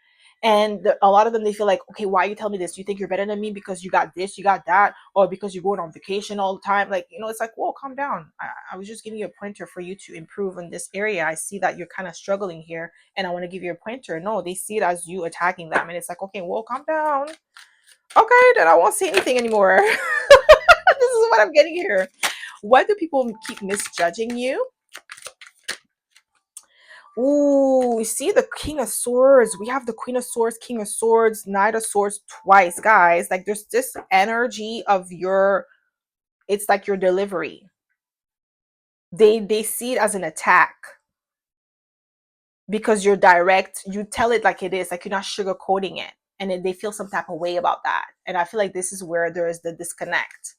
And a lot of them, they feel like, okay, why are you telling me this? You think you're better than me because you got this, you got that, or because you're going on vacation all the time? Like, it's like, whoa, calm down. I was just giving you a pointer for you to improve in this area. I see that you're kind of struggling here and I want to give you a pointer. No, they see it as you attacking them. And it's like, okay, well, calm down. Okay, then I won't say anything anymore. This is what I'm getting here. Why do people keep misjudging you? Ooh, we see the King of Swords. We have the Queen of Swords, King of Swords, Knight of Swords twice, guys. Like there's this energy of it's like your delivery. They see it as an attack because you're direct. You tell it like it is, like you're not sugarcoating it. And then they feel some type of way about that. And I feel like this is where there is the disconnect.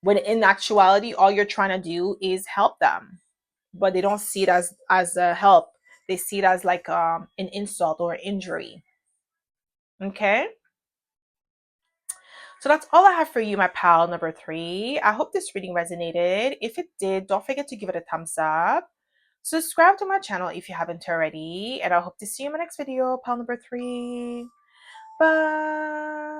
When in actuality, all you're trying to do is help them, but they don't see it as a help. They see it as like an insult or injury. Okay, so that's all I have for you, my pal number 3. I hope this reading resonated. If it did, don't forget to give it a thumbs up. Subscribe to my channel if you haven't already, and I hope to see you in my next video, pal number 3. Bye.